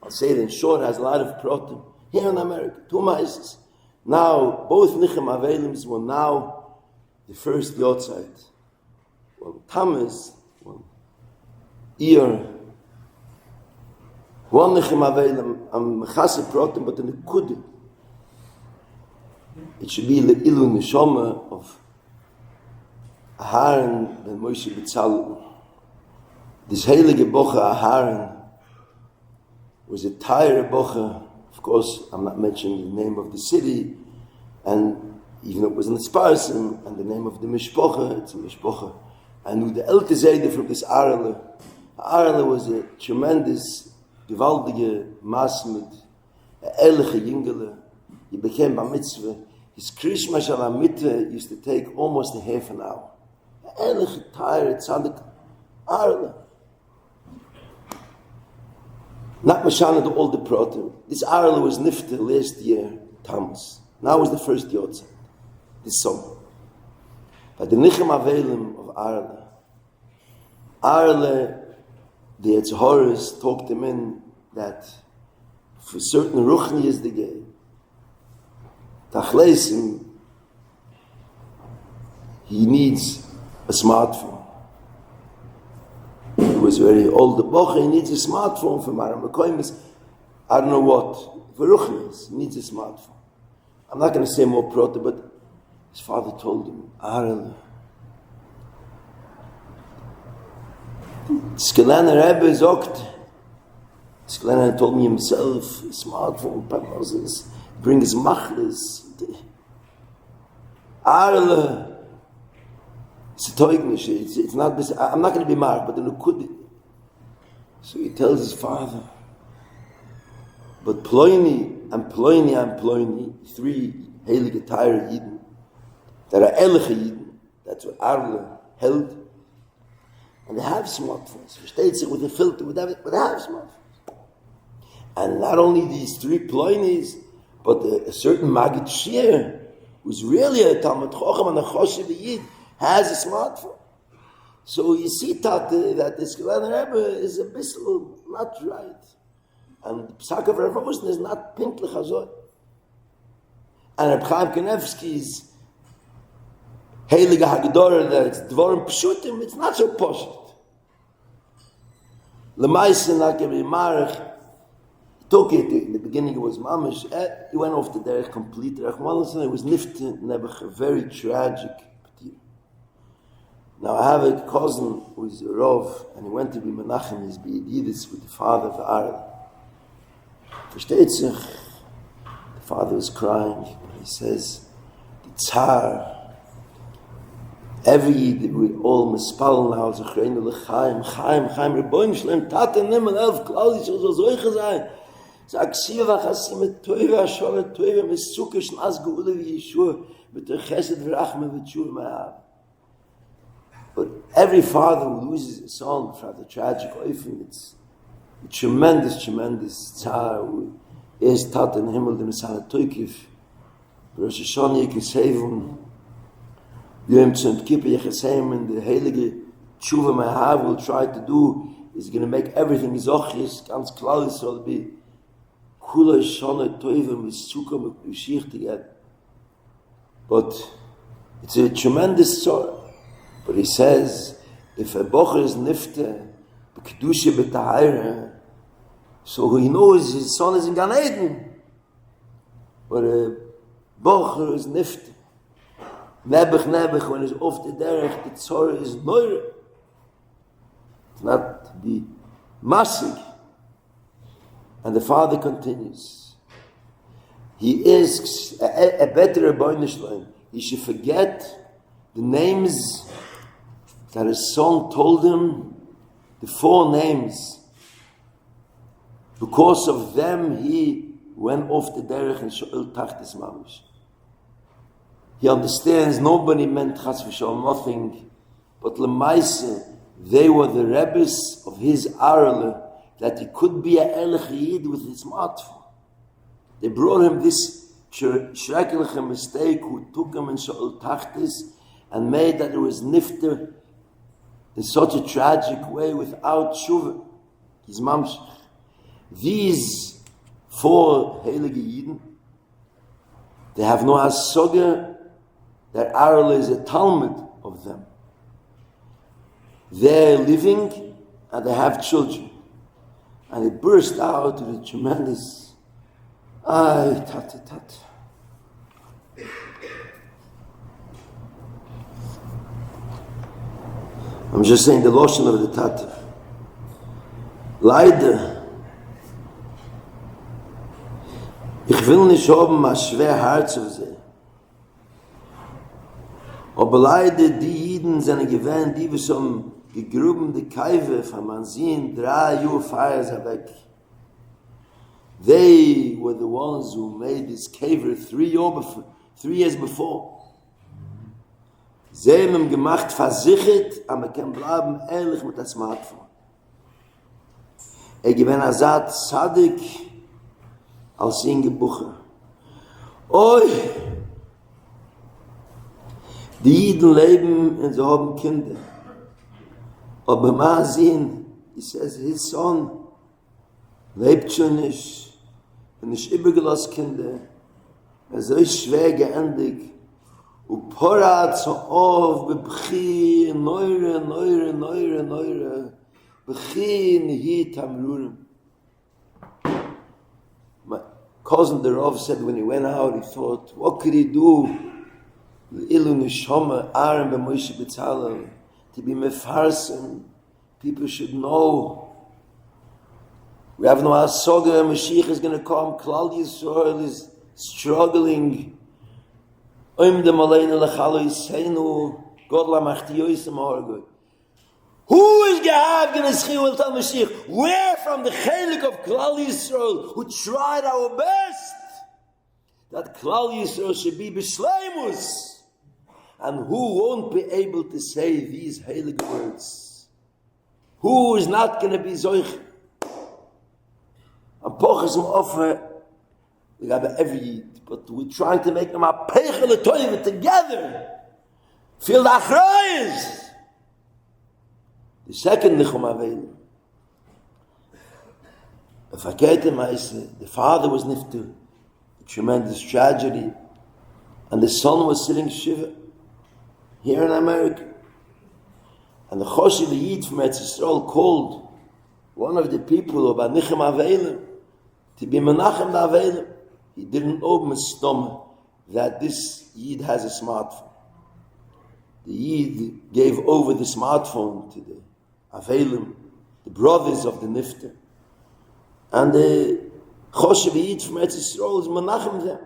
I'll say it in short, it has a lot of protein. Here in America, 2 maises. Now, both Nichem Aveilim were now the first Yotzeit. Well, Tammuz, well, Ear, one Nichem Aveilim, Mechase protein, but in the Kudim. It should be the Elul Neshama of Aharon and Moshe B'Tzalel. This heilige Bocha Aharon was a Tyre Bocha. Of course, I'm not mentioning the name of the city, and even though it was in the Sparsim, and the name of the Mishpocha, it's a Mishpocha. I knew the Elte Zayde from this Arle. Arle was a tremendous, gewaltige Masmid, a ehrliche Jingele. He became a mitzvah. His Krishma Shalamita used to take almost a half an hour. Ehrlich, tired, tzaddik, Arle. Not Mashana to all the protein. This Arle was nifta last year, Tammuz. Now was the first Yotzeit, this summer. But the Nichem Aveilim of Arle, the Yetzhoris talked him in that for certain Ruchni is the gay. Tachleisim, he needs a smartphone. He was very old, the Bocha, he needs a smartphone for Maram Akoimis. I don't know what. For Ruchnis, he needs a smartphone. I'm not going to say more prota, but his father told him, Arel, Skelana Rebbe zogt, Skelana told me himself, smartphone, pamazes, bring his machlis. Arle, it's a toignish, it's not, I'm not going to be marked, but the Nukud. So he tells his father, but Ploini and Ploini, 3 heilige Tyre Yidden, that are Ehrliche Yidden, that's what Arle held, and they have smartphones. Versteht sich with a filter, with everything, but they have smartphones. And not only these 3 Ploinis, but a certain Magid Shir, who's really a Talmud Chochem and a Choshev Yid, has a smartphone. So you see that this Kelana Rebbe is a bit not right. And the Psak of Rav Osner is not pinklich hazoi. And Reb Chaim Kanevsky's Heilige Haggadah, that it's Dvorim Pshutim, it's not so poshut. L'maisen, not going to be marich. He took it, in the beginning it was mamish, he went off the derech complete. It was nifte nebach, a very tragic. Now I have a cousin who is a Rav, and he went to be Menachem, he's B'Yidis with the father of Arel. Versteht sich? The father was crying. He says, the Tsar, every Yid, we all mispallen now, Zechreinu L'chaim, Chaim, Rebbeinu Shlem, Tate Nimmel, Elf, Klal Yisrael, so solche sein. Sag, Siva, Chassim, mit Teuve, Ashor, mit Teuve, mit Sukkah, Shnas, Geule, wie Yeshua, mit der Chesed, V'rachme, V'tshur, Ma'av. But every father who loses a son for the tragic oifim, it's a tremendous tsar who is tat in himmel the Messiah Toikiv. Rosh Hashanah Yekesevim, Yom Tzont Kippur Yechesem, and the heilige tshuva my heart will try to do is going to make everything zochis, ganz klar, so be kula shana toivim with sukkah with Mashiach together. But it's a tremendous sorrow. But he says, if a bocher is nifte, b'kedusha b'tahira, so he knows his son is in Gan Eden. But a bocher is nifte. Nebuch, when he's off the derech, the tzorah is neure. It's not to be massig. And the father continues. He asks a better Rebbeinu Shalom. He should forget the names that his son told him, the 4 names. Because of them, he went off the derech and Shoel Tachtis Mamish. He understands nobody meant Chas v'Shalom nothing, but Lemaise, they were the Rebbes of his Arle, that he could be a Elech Yid with his smartphone. They brought him this schreckliche mistake who took him in Shoel Tachtis and made that it was nifter in such a tragic way without tshuva. His mamshach. These 4 heilige Yidden, they have no hasoga that Arle is a Talmud of them. They're living and they have children. And it burst out with a tremendous, tat. I'm just saying the lotion of the tat. Leider, ich will nicht haben ein schwer Herz auf sie. Aber leider die Jiden sind gewähnt, die wir schon gegruben die Kaiwe von man sehen, 3 Jahre vorher weg. They were the ones who made this cave 3 years before. Sie haben gemacht, versichert, aber man kann bleiben ehrlich mit dem Smartphone. Gewinnt Azad Sadik als Ingebucher. Oi! Die Jiden leben und sie haben Kinder. Aber man sehen, he says, his son lebt schon nicht und nicht übergelassen Kinder. So ist schwer geendigt. Und Porat so auf, bebchi, neure. Bebchi, nihi tamrurim. My cousin, the Rav, said when he went out, he thought, what could he do? Elul neshama, Aaron b'Moshe b'Tzalel, to be mefarsim, people should know. We have no hasoga, Mashiach is going to come, Klal Yisrael is struggling. Oim dem aleinu lechalo yiseinu, God la machti yoisem hargoi. Who is going to schiel tell Mashiach? We're from the chelik of Klal Yisrael, who tried our best, that Klal Yisrael should be b'shleimus. And who won't be able to say these heilige words? Who is not going to be zoich? And poches offer, we have every Yid, but we're trying to make them a peichele toive together. Feel the achrayes. The second Nichum Avelu. If I get him, I say, the father was nifter, a tremendous tragedy, and the son was sitting shiva here in America. And the Choshi, the Yid from Eretz Yisrael, called one of the people of Nichum Avelu to be Menachem the Avelu. He didn't open his stomach that this Yid has a smartphone. The Yid gave over the smartphone to the Avelim, the brothers of the Nifter. And the Chosh Yid from Eretz Yisrael is Menachem them.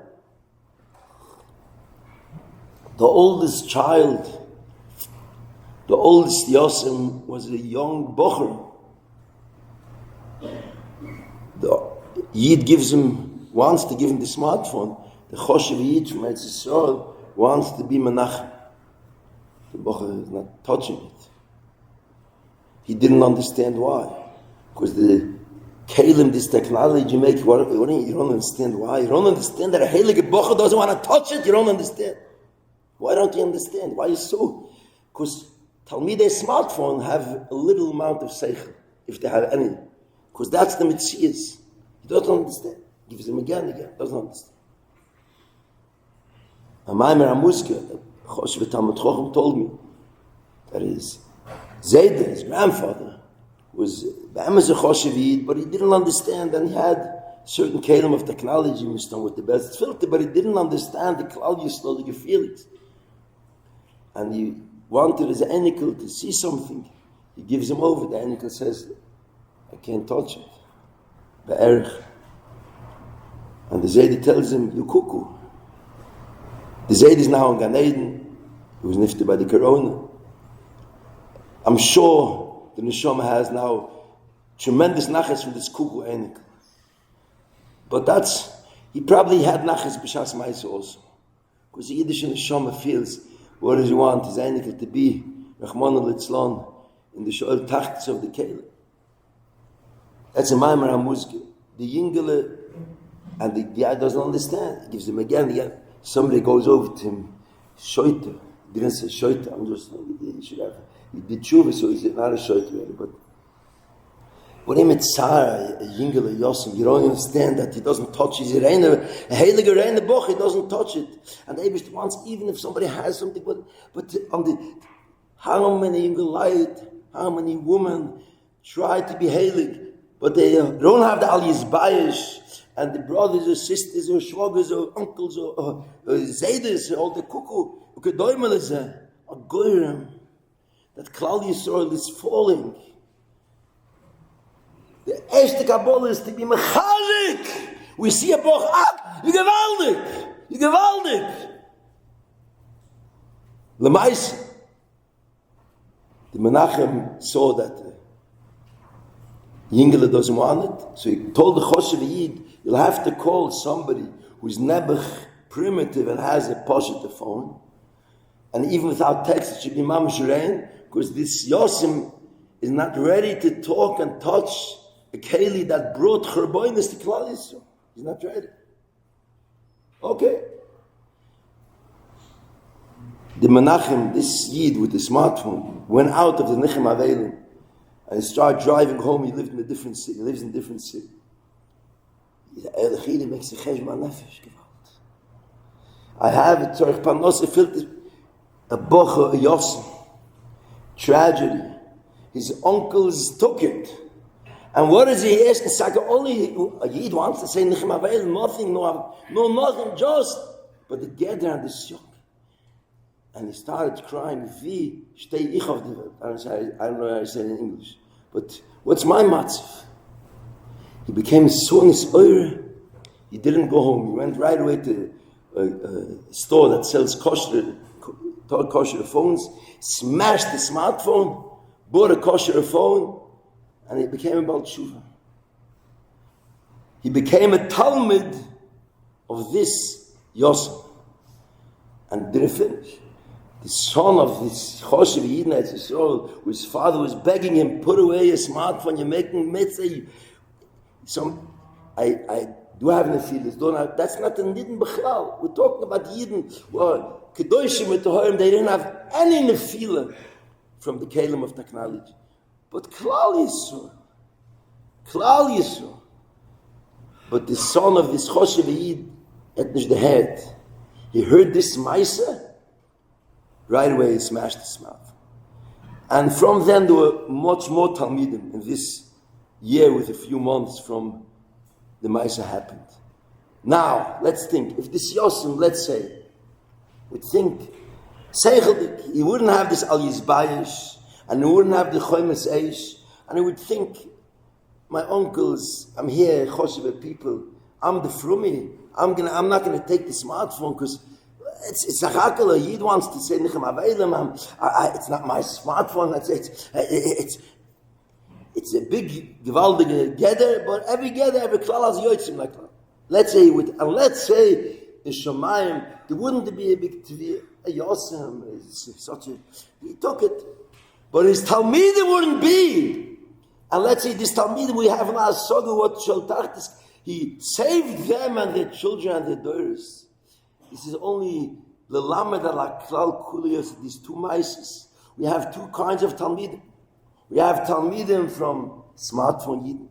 The oldest child, the oldest Yosim, was a young bocher. The Yid wants to give him the smartphone. The Choshev Yid from Eretz Yisrael wants to be Menachem. The bocher is not touching it. He didn't understand why. Because the Kalim, this technology you make, you don't understand why. You don't understand that a heilige bocher doesn't want to touch it. You don't understand. Why don't you understand? Why is so? Because Talmidei smartphone have a little amount of seichel, if they have any. Because that's the mitzias. He doesn't understand. Gives him again, doesn't understand. A Maimer Amuska, Choshev Talmud Chochem told me that his Zayda, his grandfather, was Ba'amaz a Choshev, but he didn't understand, and he had certain kalim of technology with the best filter, but he didn't understand the Klal Yisrael, the feelings. And he wanted his enikel to see something. He gives him over. The enikel says, I can't touch it. Be'erich. And the Zayda tells him, you cuckoo. The Zayd is now in Gan Eden. He was nifted by the corona. I'm sure the Neshama has now tremendous nachas from this kuku einikel. But he probably had nachas b'shas ma'isa also. Because the Yiddish Neshama feels, what does he want? His einikel to be Rachmana litzlan in the shoel tachts of the Keilah. That's a Maimer HaMuzge. The Yingele, and the guy doesn't understand. He gives him again. Somebody goes over to him, shoyte. He didn't say shoyte. I'm just, he did tshuva, so he's not a shoyte really. But when he met Sarah, a Yingele Yosem, you don't understand that he doesn't touch. He's a heilige reine boch. He doesn't touch it. And the Eibush wants, even if somebody has something, but on the how many Yingele light, how many women try to be heilig, but they don't have the aliyas bayish. And the brothers or sisters or shwagers or uncles or zaydas, all the kuku, a goyim, that Klal Yisrael is falling. The erste Kabbalah is to be mechazik. We see a boch up, you gewaldig. Lemais, the Menachem saw that Yingele doesn't want it, so he told the Choshev Yid, you'll have to call somebody who's nebuch primitive and has a poshet phone, and even without text, it should be mamash rein, because this Yosim is not ready to talk and touch a keli that brought Cherboinus to Klal Yisrael. He's not ready. Okay. The Menachem, this Yid with the smartphone, went out of the Nichem Avelim and started driving home. He lived in a different city. He lives in a different city. Makes a cheshbon nefesh. I have a tzorich panos, a bocher, a yosim. Tragedy. His uncles took it. And what does he ask? It's like only a Yid wants to say Nichem Avel, nothing, nothing, just. But the gather and the shock. And he started crying, Vi, stay ich auf die Welt. I don't know how I say it in English. But what's my matzav? He became so in his oire. He didn't go home. He went right away to a store that sells kosher phones, smashed the smartphone, bought a kosher phone, and he became a Baal Tshuva. He became a Talmud of this Yosef and didn't finish. The son of this Choshev Yidin Yisrael, whose father was begging him, put away your smartphone, you're making mitzvah. I do have nefilus. That's not a Nidin B'chlal. We're talking about Yidin. Well, Kedoshim with the Horim, they didn't have any nefila from the Kalim of technology. But Klal Yisrael. But the son of this Choshev Yid had not the head. He heard this Maisa. Right away, he smashed his mouth. And from then, there were much more Talmidim in this year with a few months from the Maisa happened. Now, let's think. If this Yosim, let's say, would think, he wouldn't have this Al Yizbayish, and he wouldn't have the Choymes Eish, and he would think, my uncles, I'm here, Choshev people, I'm the Frumi, I'm not going to take the smartphone because it's a hakala. Yid wants to say Nichem Aveilim. It's not my smartphone. It's a big gewaldige gather, but every klal has yotzim like that. Let's say in Shomayim there wouldn't be a big tvi, a Yosem, such a. He took it, but his Talmidim wouldn't be. And let's say this Talmidim we have now Sogu what Shaltachtis, he saved them and their children and their daughters. This is only the Lamed ala Klal Kuliyos, these two mices. We have two kinds of Talmidim. We have Talmidim from smartphone Yidden,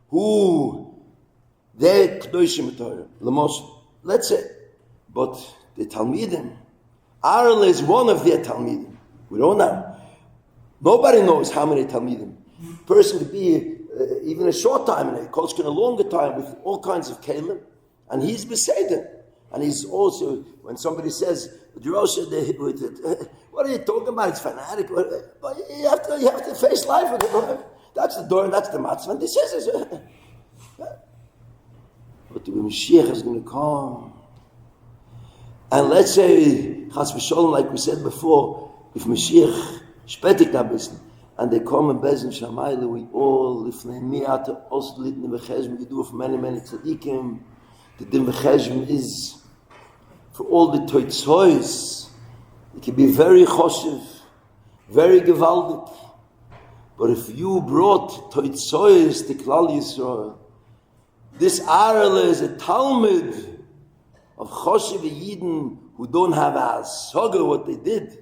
who they're Kedoshim Torah, Lemos. Let's say, but the Talmidim, Arel is one of their Talmidim. We don't know. Nobody knows how many Talmidim. Person could be even a short time, and a coach can a longer time with all kinds of kalim, and he's beseder. And he's also, when somebody says, what are you talking about? It's fanatic. But you have to face life with it. That's the door and that's the matzah. And this is but the Mashiach is going to come. And let's say, Chas v'sholom, like we said before, if Mashiach spätig da bisschen, and they come in Bezin Shamayla, we all, if Nehemiah also lit in the V'cheshm, we do for many tzaddikim, the Din V'cheshm is, for all the toitzois, it can be very choshev, very gewaldig. But if you brought toitzois to Klal Yisrael, this Arel is a Talmud of choshev Yidden who don't have a soga what they did.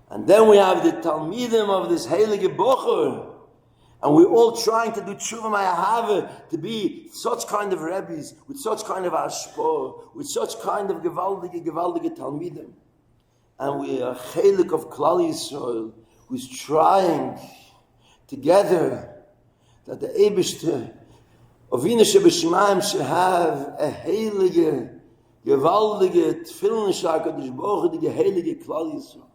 And then we have the Talmidim of this Heilige Bocher, and we're all trying to do tshuva ma'ahava, to be such kind of rabbis, with such kind of ashpor, with such kind of gewaldige Talmidim. And we are Heilig of Klal Yisrael, who's trying together that the Eibishter of Avinu Shebeshamayim should have a Heilige, gewaldige Tfilin Shakadosh Baruch Hu, the Heilige Klal Yisrael.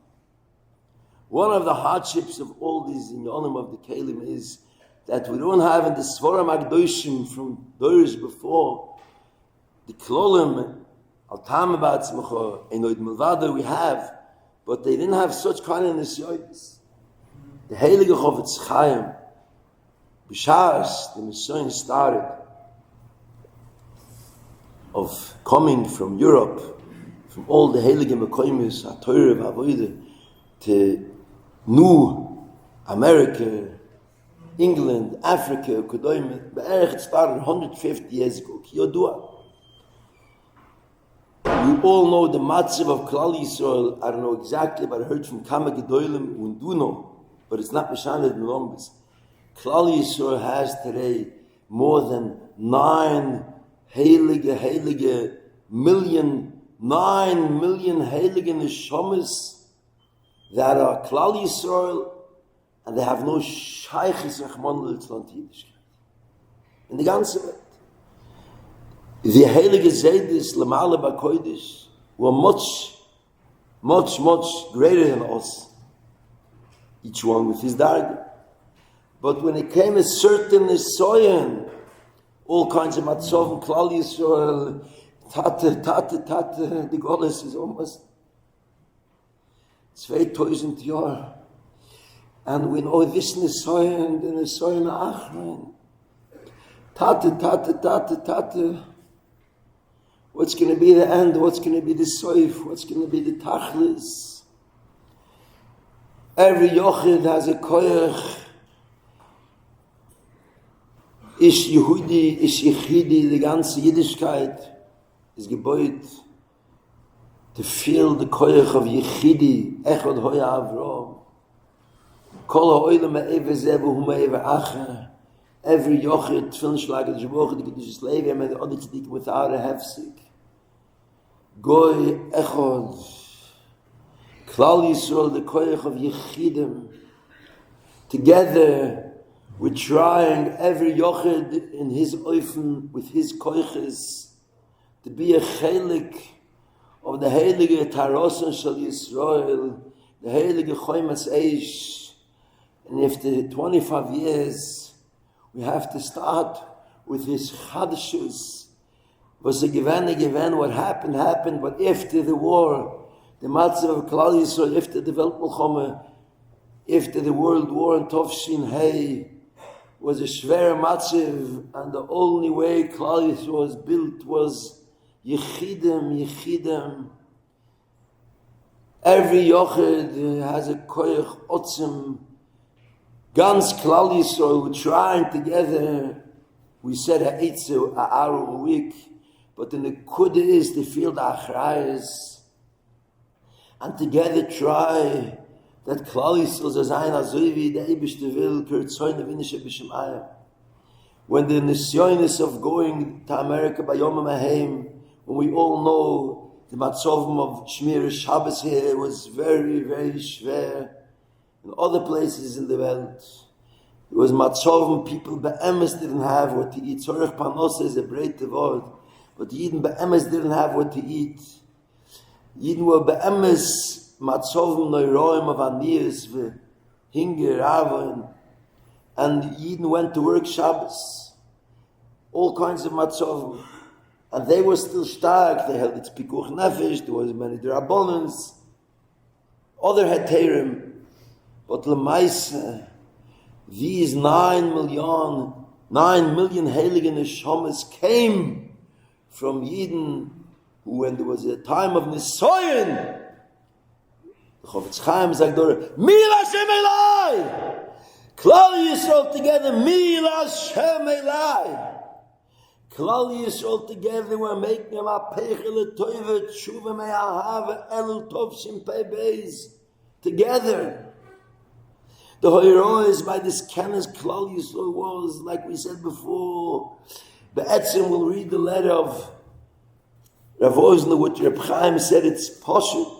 One of the hardships of all these inyanim of the Kalim is that we don't have in the Svarim Agdoshim from Doris before, the Klolim, Al-Tam Ba'atzmacha, Enoid Milvada we have, but they didn't have such kind of nisyotis. The Heilige Chofetz Chaim, B'shas, the Messiah started of coming from Europe, from all the Heilige Mekoimis, HaTorah, V'Avodah, to New America, England, Africa, it started 150 years ago. You all know the matzav of Klal Yisrael. I don't know exactly, but I heard from Kama Gedolim and do know, but it's not Meshanet Melombis. Klal Yisrael has today more than 9 million heilige neshamas that are Klal Yisrael, and they have no Shaychis Rachman Litzlant Yiddishkeit. In the ganze Welt. The Heilige Zeidis, Lamala B'Kodesh, were much greater than us. Each one with his darga. But when it came a certain Nisoyan, all kinds of Matzov, Klal Yisrael, Tate, the Goddess is almost 2000 Jahre. And we know this Nisoyan, the Nisoyan Achrein. Tate. What's going to be the end? What's going to be the soif? What's going to be the tachlis? Every yochid has a koyach. Ish Yehudi, Ish Yechidi, the ganze Yiddishkeit is gebeut to feel the koyach of Yechidi, Echad Hoya Avrom. Kol ha'olam ha'eve zeh v'hu ha'eve acher. Every yochid, tefillin shlagad shebochid, the Kedushas Levi, and the other tzaddikim without a hefsik. Goy Echad. Klal Yisrael, the koyach of Yechidim. Together, we're trying every yochid in his oifen, with his koyches, to be a chelik of the heilige Tarosan Shal Yisrael, the heilige Choymas Eish. And after 25 years, we have to start with his chadashus. Was a given, what happened, but after the war, the matzav of Klal Yisrael, after the Weltmilchome, after the World War in Tovshin Hey, was a shver matzav, and the only way Klal Yisrael was built was Yechidim. Every yochid has a koyach otzim, Ganz Klal Yisrael were trying together. We said a hour a week, but the Nekuda is to feel the Achrayas and together try that Klal Yisrael is ein azoivi the Eibishter will kerzoyne vinishe b'shemayim. When the nisyonis of going to America by Yom HaMahem, when we all know the matzovim of Shmir Shabbos here was very, very schwer. In other places in the world, there was matzovim, people be'emes didn't have what to eat. Tzorech panos is a great word, but Yidden be'emes didn't have what to eat. Yidden were be'emes matzovim neuroim of aniyas, hinger, avon, and Yidden went to work Shabbos. All kinds of matzovim. And they were still stark. They held its pikuch nefesh. There was many drabonans. Other had terim. But lemaise, these 9 million heilige neshamas came from Yidden who, when there was a time of nisoyen, the Chofetz Chaim sagt dort, Mil Hashem Elai! Klal Yisrael together, Mil Hashem Elai! Klal Yisrael together were making them a pechele toive tshuva me'ahave Elul tov simpei beis together. The heroes by this canon Klal Yisrael was, like we said before, Be'etzim will read the letter of Rav Ozner, which Reb Chaim said it's poshut.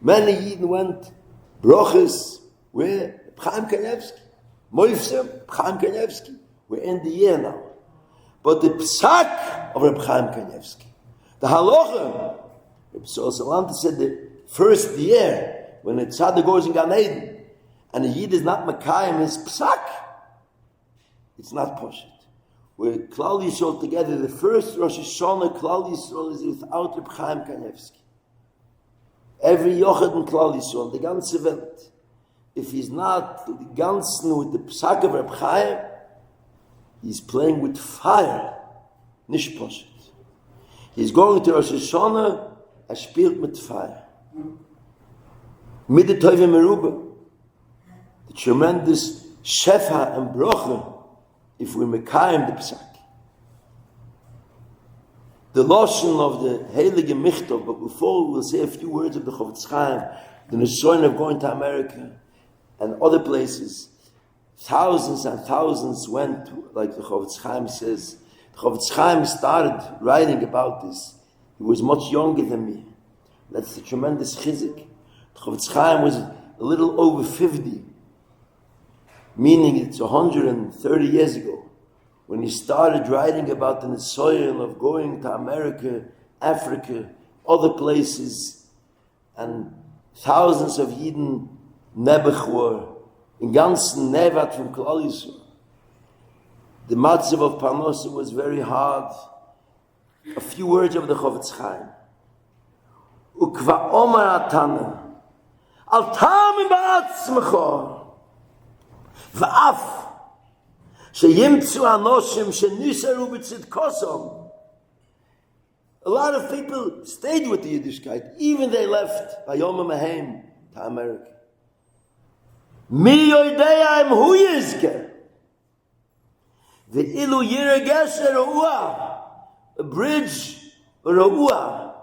Many Yidden went broches where Reb Chaim Kanevsky, Moifsem, Reb Chaim Kanevsky, we're in the year now. But the psak of Reb Chaim Kanevsky, the halacha, Reb Salanter said the first year when the tzaddik goes in Gan Eden and the Yid is not Makayim his psak, it's not poshut. Where Klal Yisrael together, the first Rosh Hashanah Klal Yisrael is without Reb Chaim Kanevsky. Every Yochad in Klal Yisrael, the ganze Welt, if he's not the ganzen with the psak of Reb Chaim, he's playing with fire, nicht poshut. He's going to Rosh Hashanah, spielt mit fire. Mit der Teuve Merube, the tremendous shefa and brocha, if we mekayim the psak. The lotion of the Heilige Michtov, but before we'll say a few words of the Chofetz Chaim, the Nisoyen of going to America and other places. Thousands and thousands went, like the Chofetz Chaim says. The Chofetz Chaim started writing about this. He was much younger than me. That's the tremendous chizik. The Chofetz Chaim was a little over 50, meaning it's 130 years ago, when he started writing about the Nisoyen of going to America, Africa, other places, and thousands of Yidden Nebuch were in ganzen Nevat from Klal Yisrael. The matzav of Parnosa was very hard. A few words of the Chofetz Chaim. Ukva Omar Atana Al Tamim Ba'atzmecha Va'af Sheyimtzu Anoshim Shenisaru B'tzidkosom. A lot of people stayed with the Yiddishkeit, even they left by Yom HaMahem to America. Mi yoidea im hu yizke. The ilu yiregesh ro'ua, a bridge ro'ua.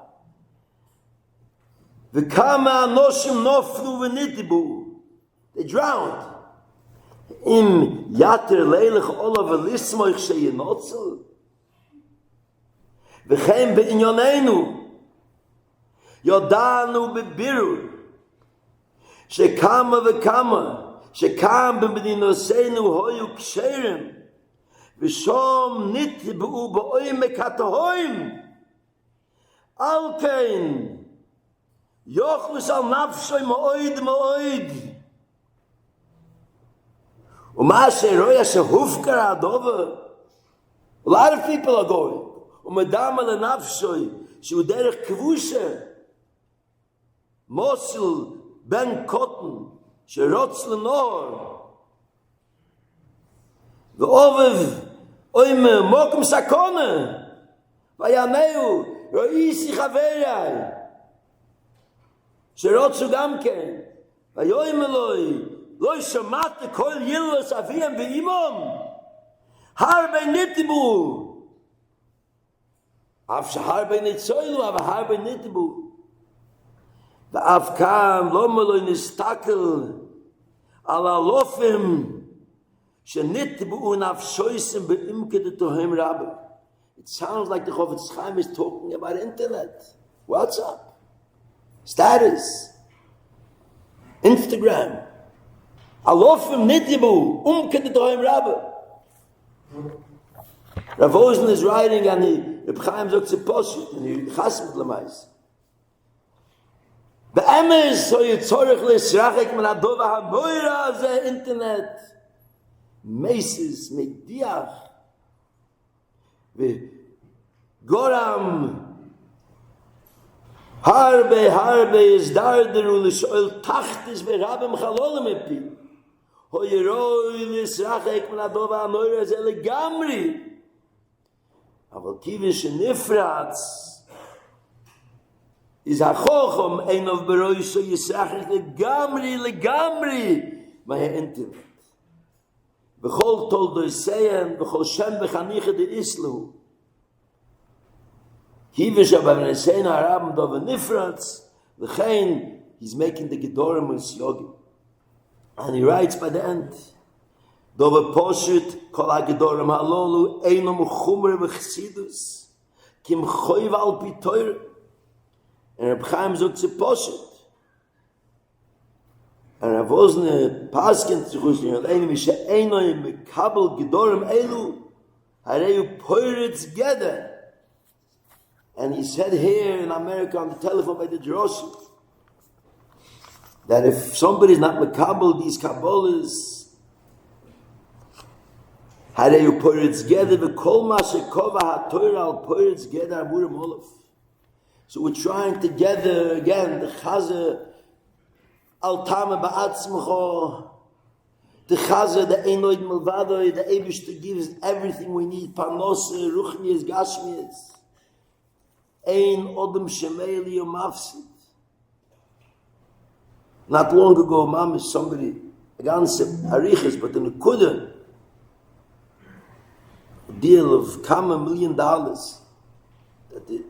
The kama anoshim noflu v'nitibu, they drowned. Im yater leilich olav elismoich sheyinotzel. V'chem be'inyonenu, yodanu b'birur. Shekama v'kama, shekam b'medinoseinu hoyu ksherim, v'shom nitb'u b'oimek hatohoim, al kein, yochlus al nafshoy ma'oid ma'oid. Uma sheroya shehufkar adova. A lot of people are going. Umedam al nafshoy, shu derech kvusha, mosul, Ben Cotton, Sherotz Lenor, the Ovev, Oime, Mokum Sakone, Vayaneu, Roisi Chaverai, Sherotz Ugamken, Vayoimeloi, Lo shamate kol yilos avim ve'imam. Harbe nitbu. Av shaharbe nitzoilu, av harbe nitbu. Va'av kam lo melo nistakel ala lofim shenitbu unafshoisim beimkedet tohem rabbe. It sounds like the Chofetz Chaim is talking about internet. WhatsApp, status, Instagram. Alofim nitbu umkedet tohem rabbe. Rav Ozen is writing and Reb Chaim sagt it's poshut and he chasmet lemais. Be'emes so yitzorich l'srachek min adova hamoira ze internet meses mediach ve goram harbe is darderu l'shoel tachtis ve rabem chalolem epi hoyeroi l'srachek min adova hamoira ze legamri aval kivish nifratz is a chochom ein of beroi so yisachik legamri my internet. Bechol tol do seyen, bechol shem bechaniche de islu. Kivish aber when I say na Arabim do v'nifratz, l'chein, he's making the gedorim with yogi. And he writes by the end, do v'poshut kol ha-gedorim halolu einom chumre v'chsidus, kim choiv al pitoyre. And Reb Chaim sagt it's poshut. And Rav Ozen paskin tzuchushin al einim isha einoim mekabel gedorim elu hareyu poiret together. And he said here in America on the telephone by the Jerusalem that if somebody is not mekabel these kabbalas hareyu poiret together v'kol ma shekova ha-toira al poiret together amurim olav. So we're trying together again the chazer al tame ba'atzmecho, the chazer the einoid milvadoi, the Eibishter gives everything we need, parnose, ruchnias, gashmias, ein odem shemeli umafsid. Not long ago, mamish, somebody, again said arichas, but in a kudah, a deal of $1 million that they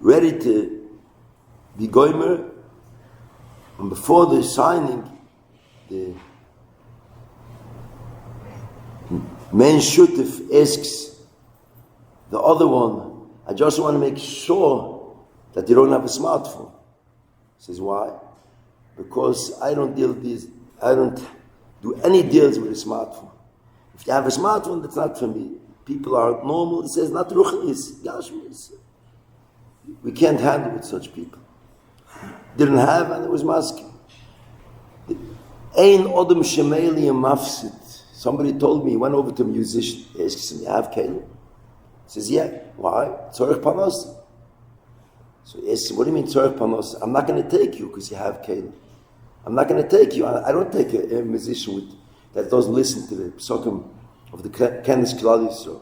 ready to be goymer, and before the signing, the main shutif asks the other one, I just want to make sure that you don't have a smartphone. He says, why? Because I don't do any deals with a smartphone. If you have a smartphone, that's not for me. People are normal. He says, not ruchnis, gashmis. We can't handle with such people. Didn't have, and it was masking. Ein odem shemeli mafsid. Somebody told me, he went over to a musician, he asked him, you have kelim? He says, yeah. Why? Tzorech panos. So he asks him, what do you mean tzorech panos? I'm not going to take you because you have kelim. I'm not going to take you. I don't take a musician that doesn't listen to the psukim of the Kenes Klal Yisrael.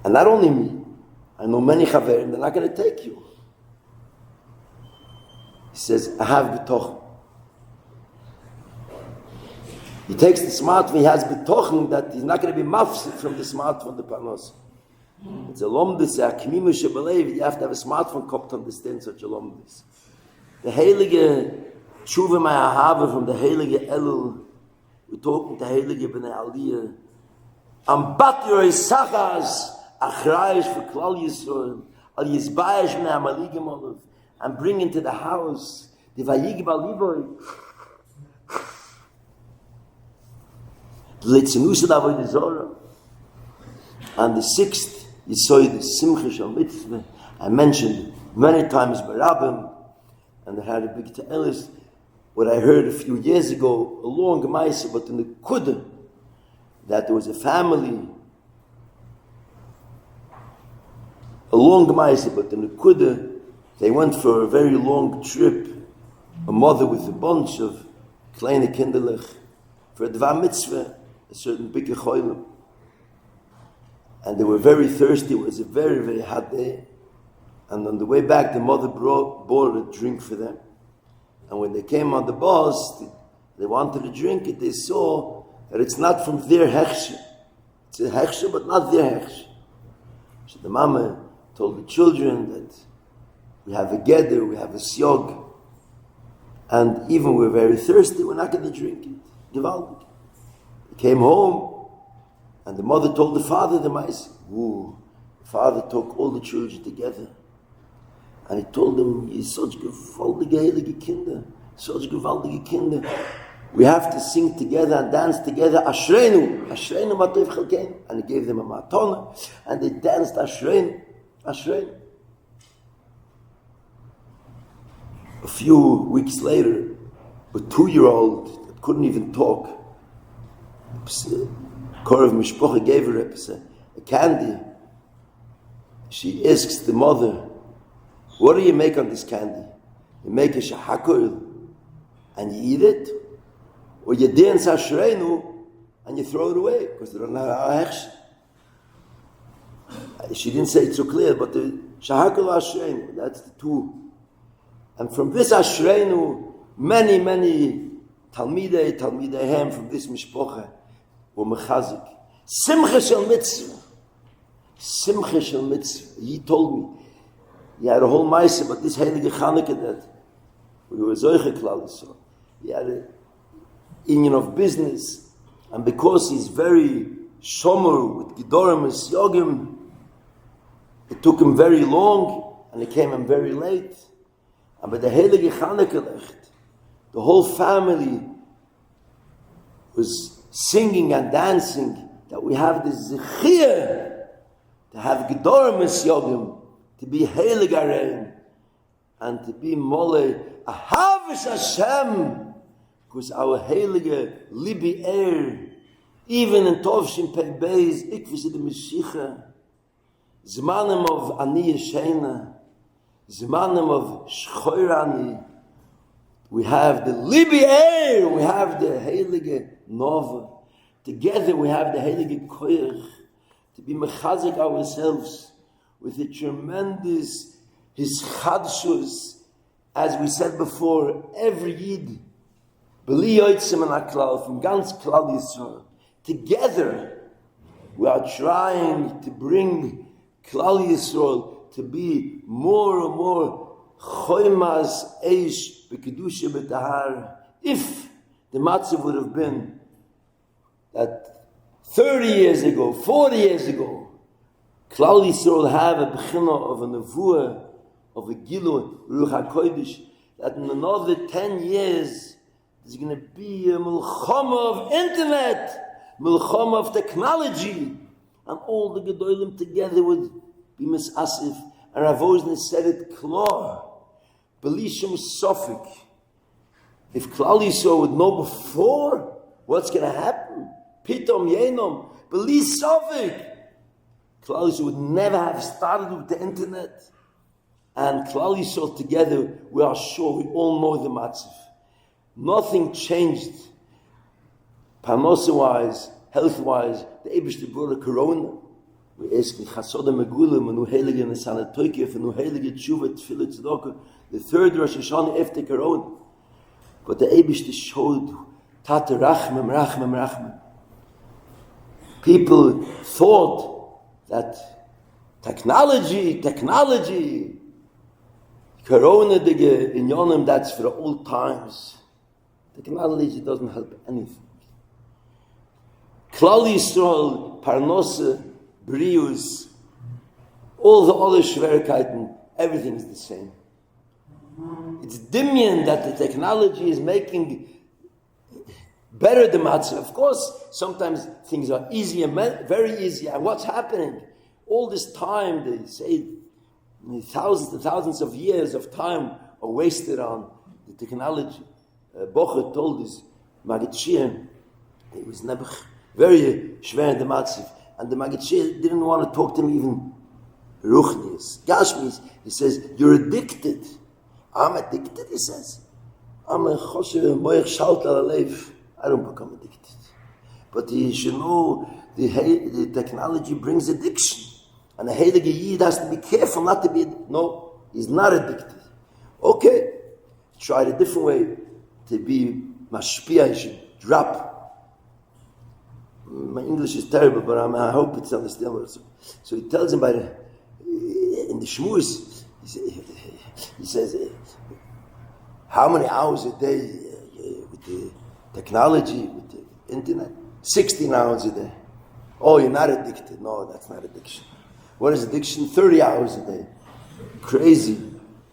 And not only me, I know many chaverim, they're not going to take you. He says, I have betochen. He takes the smartphone, he has betochen that he's not going to be mafsid from the smartphone, the panos. It's a lomdis, a kmimu shebelev, you have to have a smartphone cup to understand such a lomdis. The heilige tshuva ma'ahava from the heilige Elul, we're talking to heilige b'nei aliyah, ambat yorei sachas, achrayis for Klal Yisrael, al yizbayesh b'nei amaligim olav, and bring into the house the vayig balivoy, the litzinus of avodah zorah, and the sixth Yisoid, the simcha shal mitzvah. I mentioned many times by Rabbim, and I had a big ta'elis, what I heard a few years ago, a long ma'aseh, but in the Kudah, that there was a family, a long ma'aseh, but in the Kudah, they went for a very long trip, a mother with a bunch of kleine kinderlich, for a dvar mitzvah, a certain big cholim. And they were very thirsty. It was a very, very hot day. And on the way back, the mother bought a drink for them. And when they came on the bus, they wanted to drink it, they saw that it's not from their hechsher. It's a hechsher, but not their hechsher. So the mama told the children that we have a geder, we have a siog, and even we're very thirsty, we're not going to drink it. Gewaldig. They came home, and the mother told the father the mice. The father took all the children together, and he told them, "You're such gewaldige heilige Kinder, such gewaldige Kinder. We have to sing together and dance together. Ashreinu, Ashreinu matov chelkeinu." And he gave them a matona, and they danced Ashreinu, Ashreinu. A few weeks later, a 2-year-old that couldn't even talk, Korav Mishpocha gave her a candy. She asks the mother, "What do you make on this candy? You make a shahakol and you eat it? Or you dance Ashreinu and you throw it away because they don't know how hechsher?" She didn't say it so clear, but the shahakol Ashreinu, that's the two. And from this Ashreinu, many Talmidei Hem from this Mishpocha were mechazik. Simcha shel mitzvah. Simcha shel mitzvah. He told me, he had a whole ma'aseh, but this heilige Chanukah that we were zoiche klal Yisrael. He had an union of business, and because he's very shomer with Gedorim and Yogim, it took him very long, and it came him very late. And by the heilige Chanukah, the whole family was singing and dancing that we have this zechir to have Gedorim and Yogim, to be heilig arein, and to be mole ahavish Hashem, because our heilige libi even in Tovshin Pei Beis, ikvis the Mashiach, zmanim of ani yeshena, zmanim of shchoirani, we have the libi we have the heilige nova. Together we have the heilige koyach, to be mechazik ourselves with a tremendous his chadshus, as we said before, every yid, b'li yotzim and aklal, from ganz klal Yisrael. Together, we are trying to bring klal Yisrael to be more and more choymas eish b'kedusha b'tahar. If the matzav would have been that 30 years ago, 40 years ago, Klal Yisrael have a bechina of a nevuah, of a gilu, Ruach HaKodesh, that in another 10 years, there's going to be a milchama of internet, milchama of technology, and all the gedolim together would be misasif. And Rav Ozner said it klar, Belishim Sofik. If Klal Yisrael would know before what's going to happen, Pitom Yenom, Beli Sofik, Klal Yisrael would never have started with the internet. And Klal Yisrael together, we are sure, we all know the matzav. Nothing changed, parnosa-wise, health-wise. The Eibishter brought a corona. We ask the Chasoda Megula, Manu Heilige Nesana Toikef, Manu Heilige Tshuva, Tfilah Tzedakah, the third Rosh Hashanah after corona. But the Eibishter showed Tata Rachmem, Rachmem, Rachmem. People thought that technology, corona, the inyonim, that's for all times. Technology doesn't help anything. Klal Yisrael, Parnosa, Brius, all the other Schwerkeiten, everything is the same. It's dimyan that the technology is making better the matzah. Of course, sometimes things are easier, very easy. And what's happening? All this time, they say, thousands and thousands of years of time are wasted on the technology. Bocher told his Maggid Shir, he was never very schwer in the matzah, and the Maggid Shir didn't want to talk to him even ruchnis, gashmis. He says, "You're addicted." I'm addicted, he says. I'm a choshev moich shalt al alev. I don't become addicted. But you should know the technology brings addiction. And the heilige yid has to be careful not to be, no, he's not addicted. Okay, tried a different way to be mashpia, he should drop. My English is terrible, but I hope it's understandable. So he tells him in the Shmuz, he says, how many hours a day with the technology, with the internet? 16 hours a day. Oh, you're not addicted. No, that's not addiction. What is addiction? 30 hours a day. Crazy.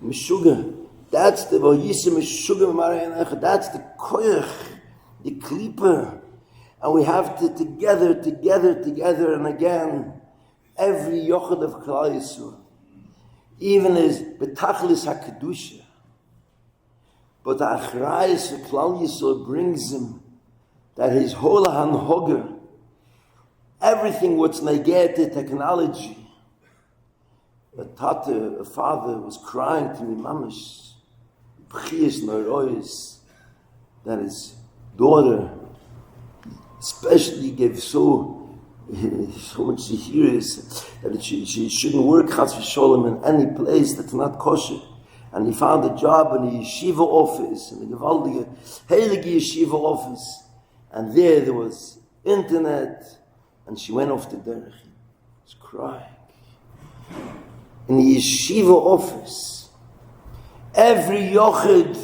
Meshuggah. That's the Vayisa Meshuggah. That's the koyach, the klipa. And we have to together, and again, every yochad of Klal Yisrael, even as betachlis hakadusha, but the achrayus of Klal Yisrael brings him that his whole hanhoger, everything what's negate technology. A father was crying to me, mamish, b'chiyas noirois, that his daughter, especially gave so much serious that she shouldn't work chas v'sholem in any place that's not kosher. And he found a job in the yeshiva office, in the gewaldige heilige yeshiva office, and there was internet, and she went off the derech. She was crying. In the yeshiva office, every yochid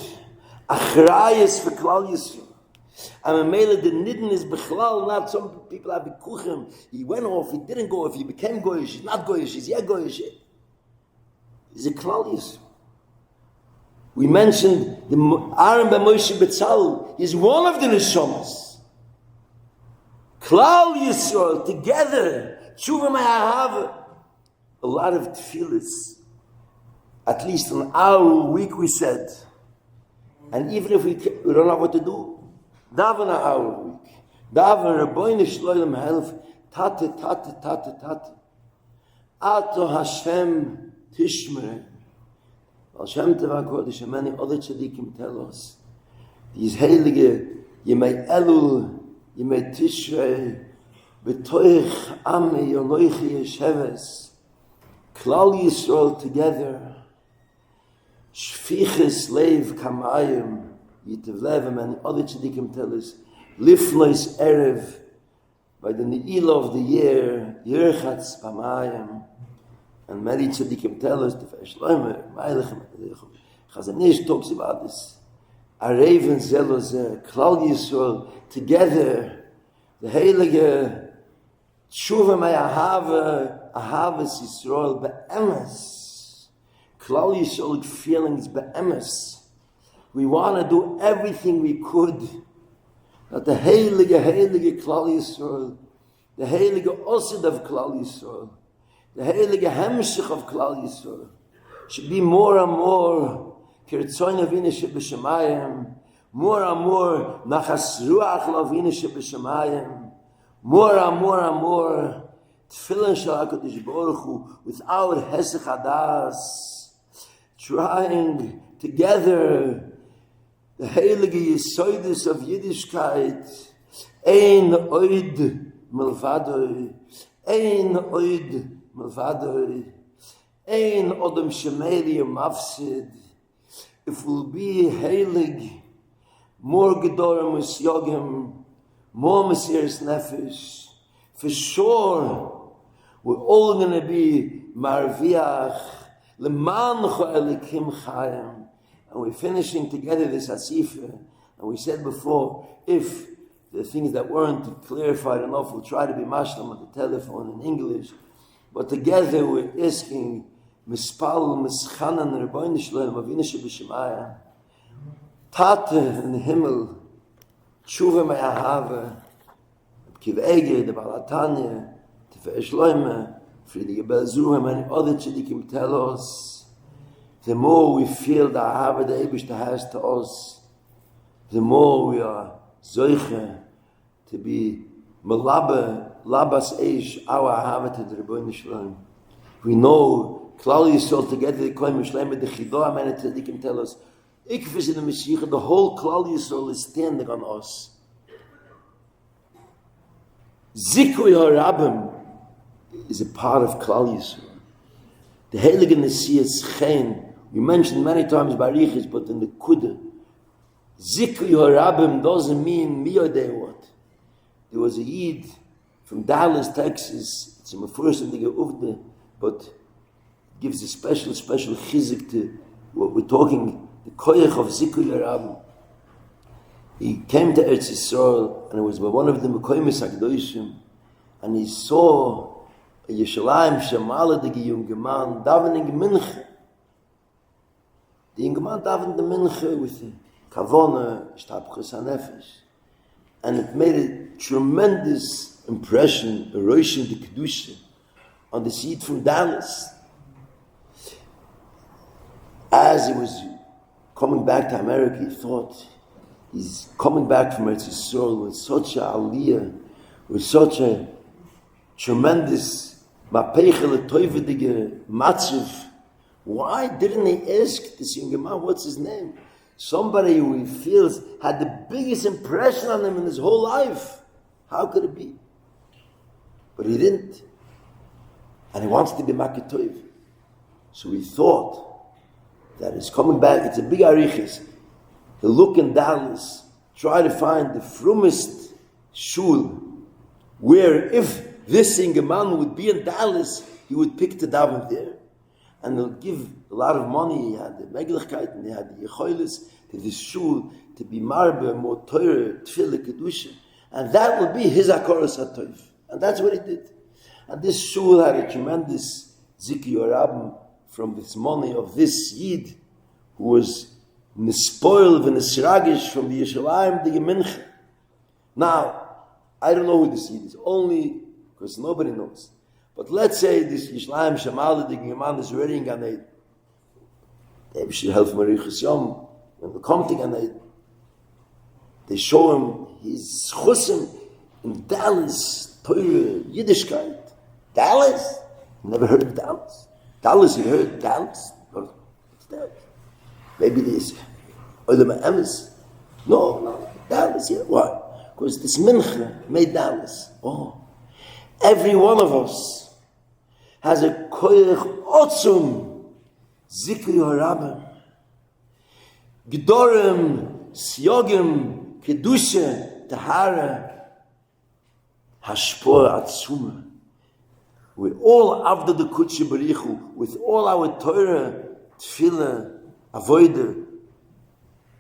achrayes for Klal Yisrael. And a mele the nidden is bechlal, not some people have bekuchim. He went off, he didn't go off, he became goyish, he's not goyish, he's yet goyish. He's a Klal Yisrael. We mentioned the Aaron ben Moshe Betzal, he's one of the neshamas. Klal Yisrael, together, tshuva ma'ahava. A lot of tefillas, at least an hour a week, we said. And even if we don't know what to do, daven an hour a week. Daven Rabbeinu Shloim helf, tate. Ato Hashem tishmere. Hashem Teva Kodesh, many other tzaddikim tell us, these heilige, Yemei Elul, Yemei Tishrei, B'toich Ami Yonoichi Yesheves, Klal Yisrael together, Shfiches Leiv Kamayim, Yitev Levim, and other tzaddikim tell us, Lifnois Erev, by the Ne'ilah of the year, Yerchatz Pamayim, and many tzaddikim tell us, the Shloime, Meilechem, Chazon Ish talks about this, Areven Zelozer, Klal Yisrael together, the Heilige, Tshuva Me'ahava, Ahavas Yisrael be'emes. Klal Yisrael feelings be'emes. We want to do everything we could that the heilige Klal Yisrael, the heilige Osid of Klal Yisrael, the heilige Hemshich of Klal Yisrael should be more and more Kirtzoin Avinu Sheb'Shamayim, more and more Nachas Ruach Avinu Sheb'Shamayim, more and more Tefillin Shel HaKadosh Baruch Hu without Hesech Hadas, trying together the heilige Yisoidus of Yiddishkeit, Ein Oid Milvadoi, Ein Oid Milvadoi, Ein Odom Shemeli Mafsid. If we'll be heilig, more Gedorim Yogim, more Mesiris Nefesh, for sure, we're all going to be Marviach, Leman Cho'elikim Chayim. And we're finishing together this Asifa. And we said before, if the things that weren't clarified enough, we'll try to be mashlam on the telephone in English. But together we're asking, Mispal, Mischanan, Rebbeinu Shalom, Avinu Sheb'Shamayim, Tate in the Himmel, Tshuva Me'ahava, Kiv'ege, the Balatanya, Tefei Shloime, Friedrich Belzurim, and other tzaddikim tell us, the more we feel the Ahava the Eibush has to us, the more we are Zoiche to be Malaba, Labas Eish, our Ahava to the Rebbeinu Shalom. We know, Klal Yisrael together, the Koim Shalom, the Chidoah, many tzaddikim tell us, Ikvis in the Mashiach, the whole Klal Yisrael is standing on us. Zikui HaRabim is a part of Klal Yisrael. The Heilige Nesias Chen, we mentioned many times Barichis, but in the Kudah, Zikri Harabim doesn't mean miyodei what. There was a Yid from Dallas, Texas. It's a first and the Uvde, but it gives a special chizik to what we're talking, the koyach of Zikri Harabim. He came to Eretz Yisrael, and it was by one of the Mekoymes HaKadoshim, and he saw a Yeshalayim Shemaladige young man davening mincha. The young man davened the mincha with the kavona, shtapchus hanefesh, and it made a tremendous impression, a roshim de kedusha, on the seed from Dallas. As he was coming back to America, he thought, he's coming back from Eretz Yisrael with such a aliyah, with such a tremendous mapeichel toivedige matziv. Why didn't he ask this young man, what's his name? Somebody who he feels had the biggest impression on him in his whole life. How could it be? But he didn't. And he wants to be maketoiv. So he thought that he's coming back, it's a big arichis. He'll look in Dallas, try to find the frumest shul, where if this young man would be in Dallas, he would pick the daven there. And they'll give a lot of money. He had the Meglichkeit, and he had the Yechoilis to this shul, to be marbe, more teure, tefillah, kedusha. And that will be his akoros hatoiv. And that's what he did. And this shul had a tremendous zikri orabim from this money of this Yid, who was nispoil v'nisragish from the Yeshalayim, the Yemincha. Now, I don't know who this Yid is, only because nobody knows. But let's say this Yishlaim Shamal, the Geman is already in Gan Eden. They should help Marichus Yom when they come to Gan Eden. They show him his chusim in Dallas, Torah, Yiddishkeit. Dallas? Never heard of Dallas. Dallas, you heard Dallas? What's Dallas? Maybe this Olam Emes. No, Dallas, yeah. Why? Because this Mincha made Dallas. Oh. Every one of us has a koyach otzum, zikri harabim, gedorim, siyogim, kedusha, tahara, hashpor atzuma. We're all after the kutche berichu, with all our Torah, tefillah, avodah.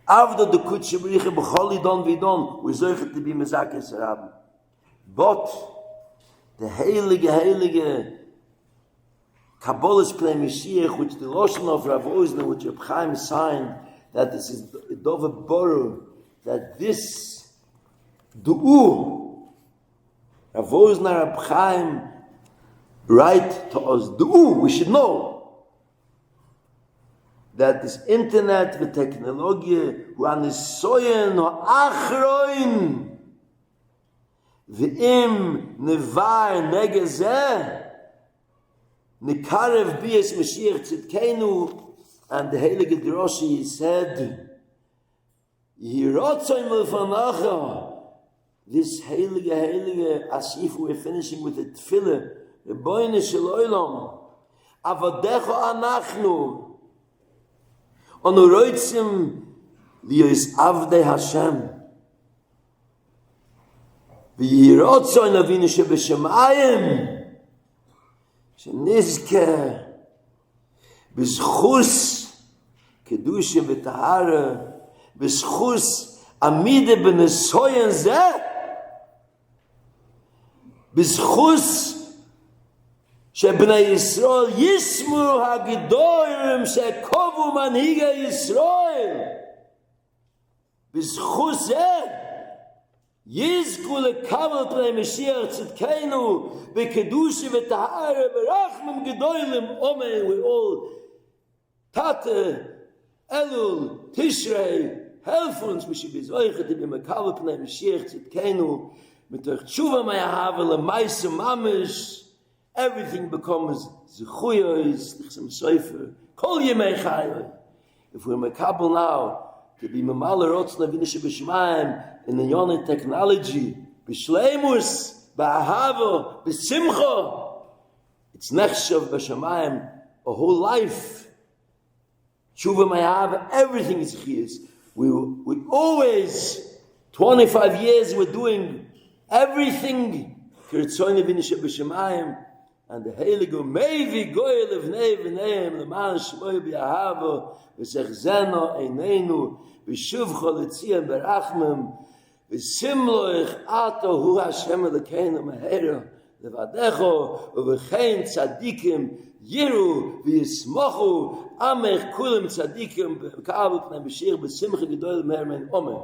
After the kutche berichu, b'choli don vidon, we're zoichet to be mezakes harabim. But the heilige Kabbalah's claim Mashiach, which the Lashon of Rav Ozner, which Reb Chaim signed, that this is Dova Boru, that this Du'u, Rav Ozner, Reb Chaim write to us, Du'u, we should know that this internet, the technology, who an soyen or achroin, V'im nevar negezeh nekarev bias Mashiach tzidkeinu, and the Heilige Droshi said, Yirotzoy milfanacha, this heilige, as if we're finishing with the tefillah, Rebbeinu shel olam, avodecha anachnu, onu roitzim liyos avdei Hashem, v'yirotzoy navinu shebeshamayim, שנזכה בזכוס קדושה וטהרה, בזכוס עמידה בנסוין זה, בזכוס שבני ישראל ישמעו הגדולים שקובו מנהיגי ישראל, בזכוס זה יזכו לקבל פני משיח צדקנו בקדושה וטהרה ברחמים גדולים. Omer, we all Tate, Elul, Tishrei, help uns, we should be zoichet to be mekabel pnei Mashiach tzidkenu, mitoch tshuva ma'ahava l'maisa mamish, everything becomes zechuyos, tichsam soifer, kol yemei chayoy. If we're mekabel now, to be memaler rotz levina shebeshmayim, in the yoni technology, b'shleimus, ba'ahava, b'simcha, it's nechshav b'shamayim, a whole life. Tshuva ma'ahava, everything is chiyas. We always, 25 years, we're doing everything. And the Heilige Meivi Goy Levnei V'neim L'man Shmoi B'Yahavo V'Sechzeno Einenu V'Shuvcho L'Tzion Berachmem V'Simloich Ato Hu Hashem Elokeinu Meheru Levadecho V'Chein Tzadikim Yiru V'Yismochu Amech Kulim Tzadikim V'Ka'avu P'nei B'Shir B'Simcha G'dol Meher Men Omer.